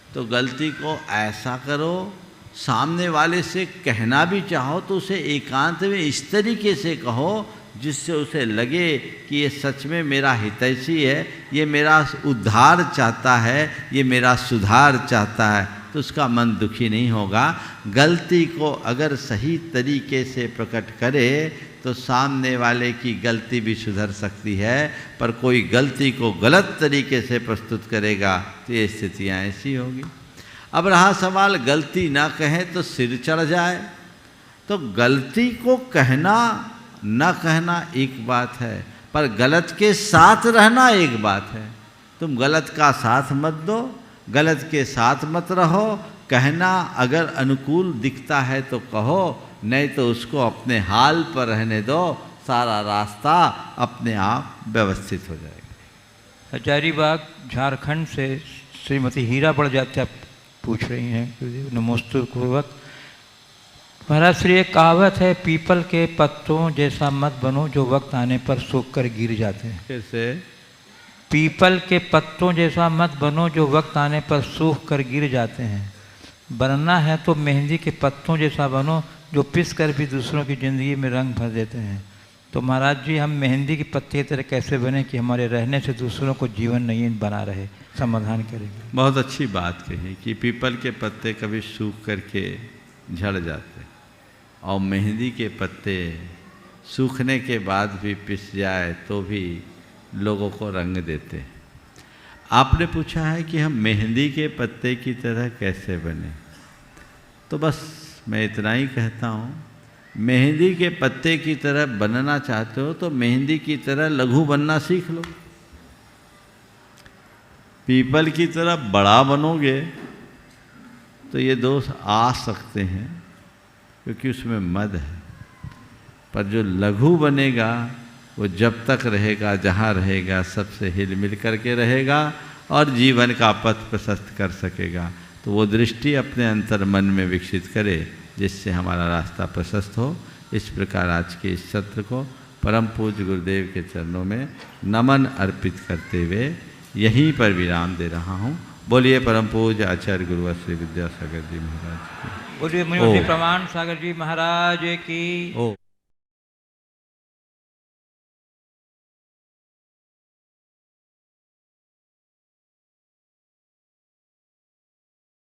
तो गलती को ऐसा करो, सामने वाले से कहना भी चाहो तो उसे एकांत में इस तरीके से कहो जिससे उसे लगे कि ये सच में मेरा हितैषी है, ये मेरा उद्धार चाहता है, ये मेरा सुधार चाहता है, तो उसका मन दुखी नहीं होगा। गलती को अगर सही तरीके से प्रकट करे तो सामने वाले की गलती भी सुधर सकती है, पर कोई गलती को गलत तरीके से प्रस्तुत करेगा तो ये स्थितियाँ ऐसी होगी। अब रहा सवाल गलती ना कहें तो सिर चढ़ जाए, तो गलती को कहना न कहना एक बात है, पर गलत के साथ रहना एक बात है। तुम गलत का साथ मत दो, गलत के साथ मत रहो। कहना अगर अनुकूल दिखता है तो कहो, नहीं तो उसको अपने हाल पर रहने दो, सारा रास्ता अपने आप व्यवस्थित हो जाएगा। हजारीबाग झारखंड से श्रीमती हीरा बड़जात्या पूछ रही हैं नमोस्तु पूर्वक। महाराज श्री, एक कहावत है, पीपल के पत्तों जैसा मत बनो जो वक्त आने पर सूख कर गिर जाते हैं। कैसे? पीपल के पत्तों जैसा मत बनो जो वक्त आने पर सूख कर गिर जाते हैं। बनना है तो मेहंदी के पत्तों जैसा बनो जो पिस कर भी दूसरों की ज़िंदगी में रंग भर देते हैं। तो महाराज जी, हम मेहंदी के पत्ते की तरह कैसे बने कि हमारे रहने से दूसरों को जीवन नहीं बना रहे? समाधान करेंगे। बहुत अच्छी बात कही कि पीपल के पत्ते कभी सूख करके झड़ जाते और मेहंदी के पत्ते सूखने के बाद भी पिस जाए तो भी लोगों को रंग देते हैं। आपने पूछा है कि हम मेहंदी के पत्ते की तरह कैसे बने, तो बस मैं इतना ही कहता हूँ, मेहंदी के पत्ते की तरह बनना चाहते हो तो मेहंदी की तरह लघु बनना सीख लो। पीपल की तरह बड़ा बनोगे तो ये दोष आ सकते हैं क्योंकि उसमें मद है, पर जो लघु बनेगा वो जब तक रहेगा, जहाँ रहेगा सबसे हिल मिल करके रहेगा और जीवन का पथ प्रशस्त कर सकेगा। तो वो दृष्टि अपने अंतर मन में विकसित करे जिससे हमारा रास्ता प्रशस्त हो। इस प्रकार आज के इस सत्र को परम पूज्य गुरुदेव के चरणों में नमन अर्पित करते हुए यहीं पर विराम दे रहा हूँ। बोलिए परम पूज्य आचार्य गुरुवर श्री विद्यासागर जी महाराज की। बोलिए मुनि प्रमाण सागर जी महाराज की।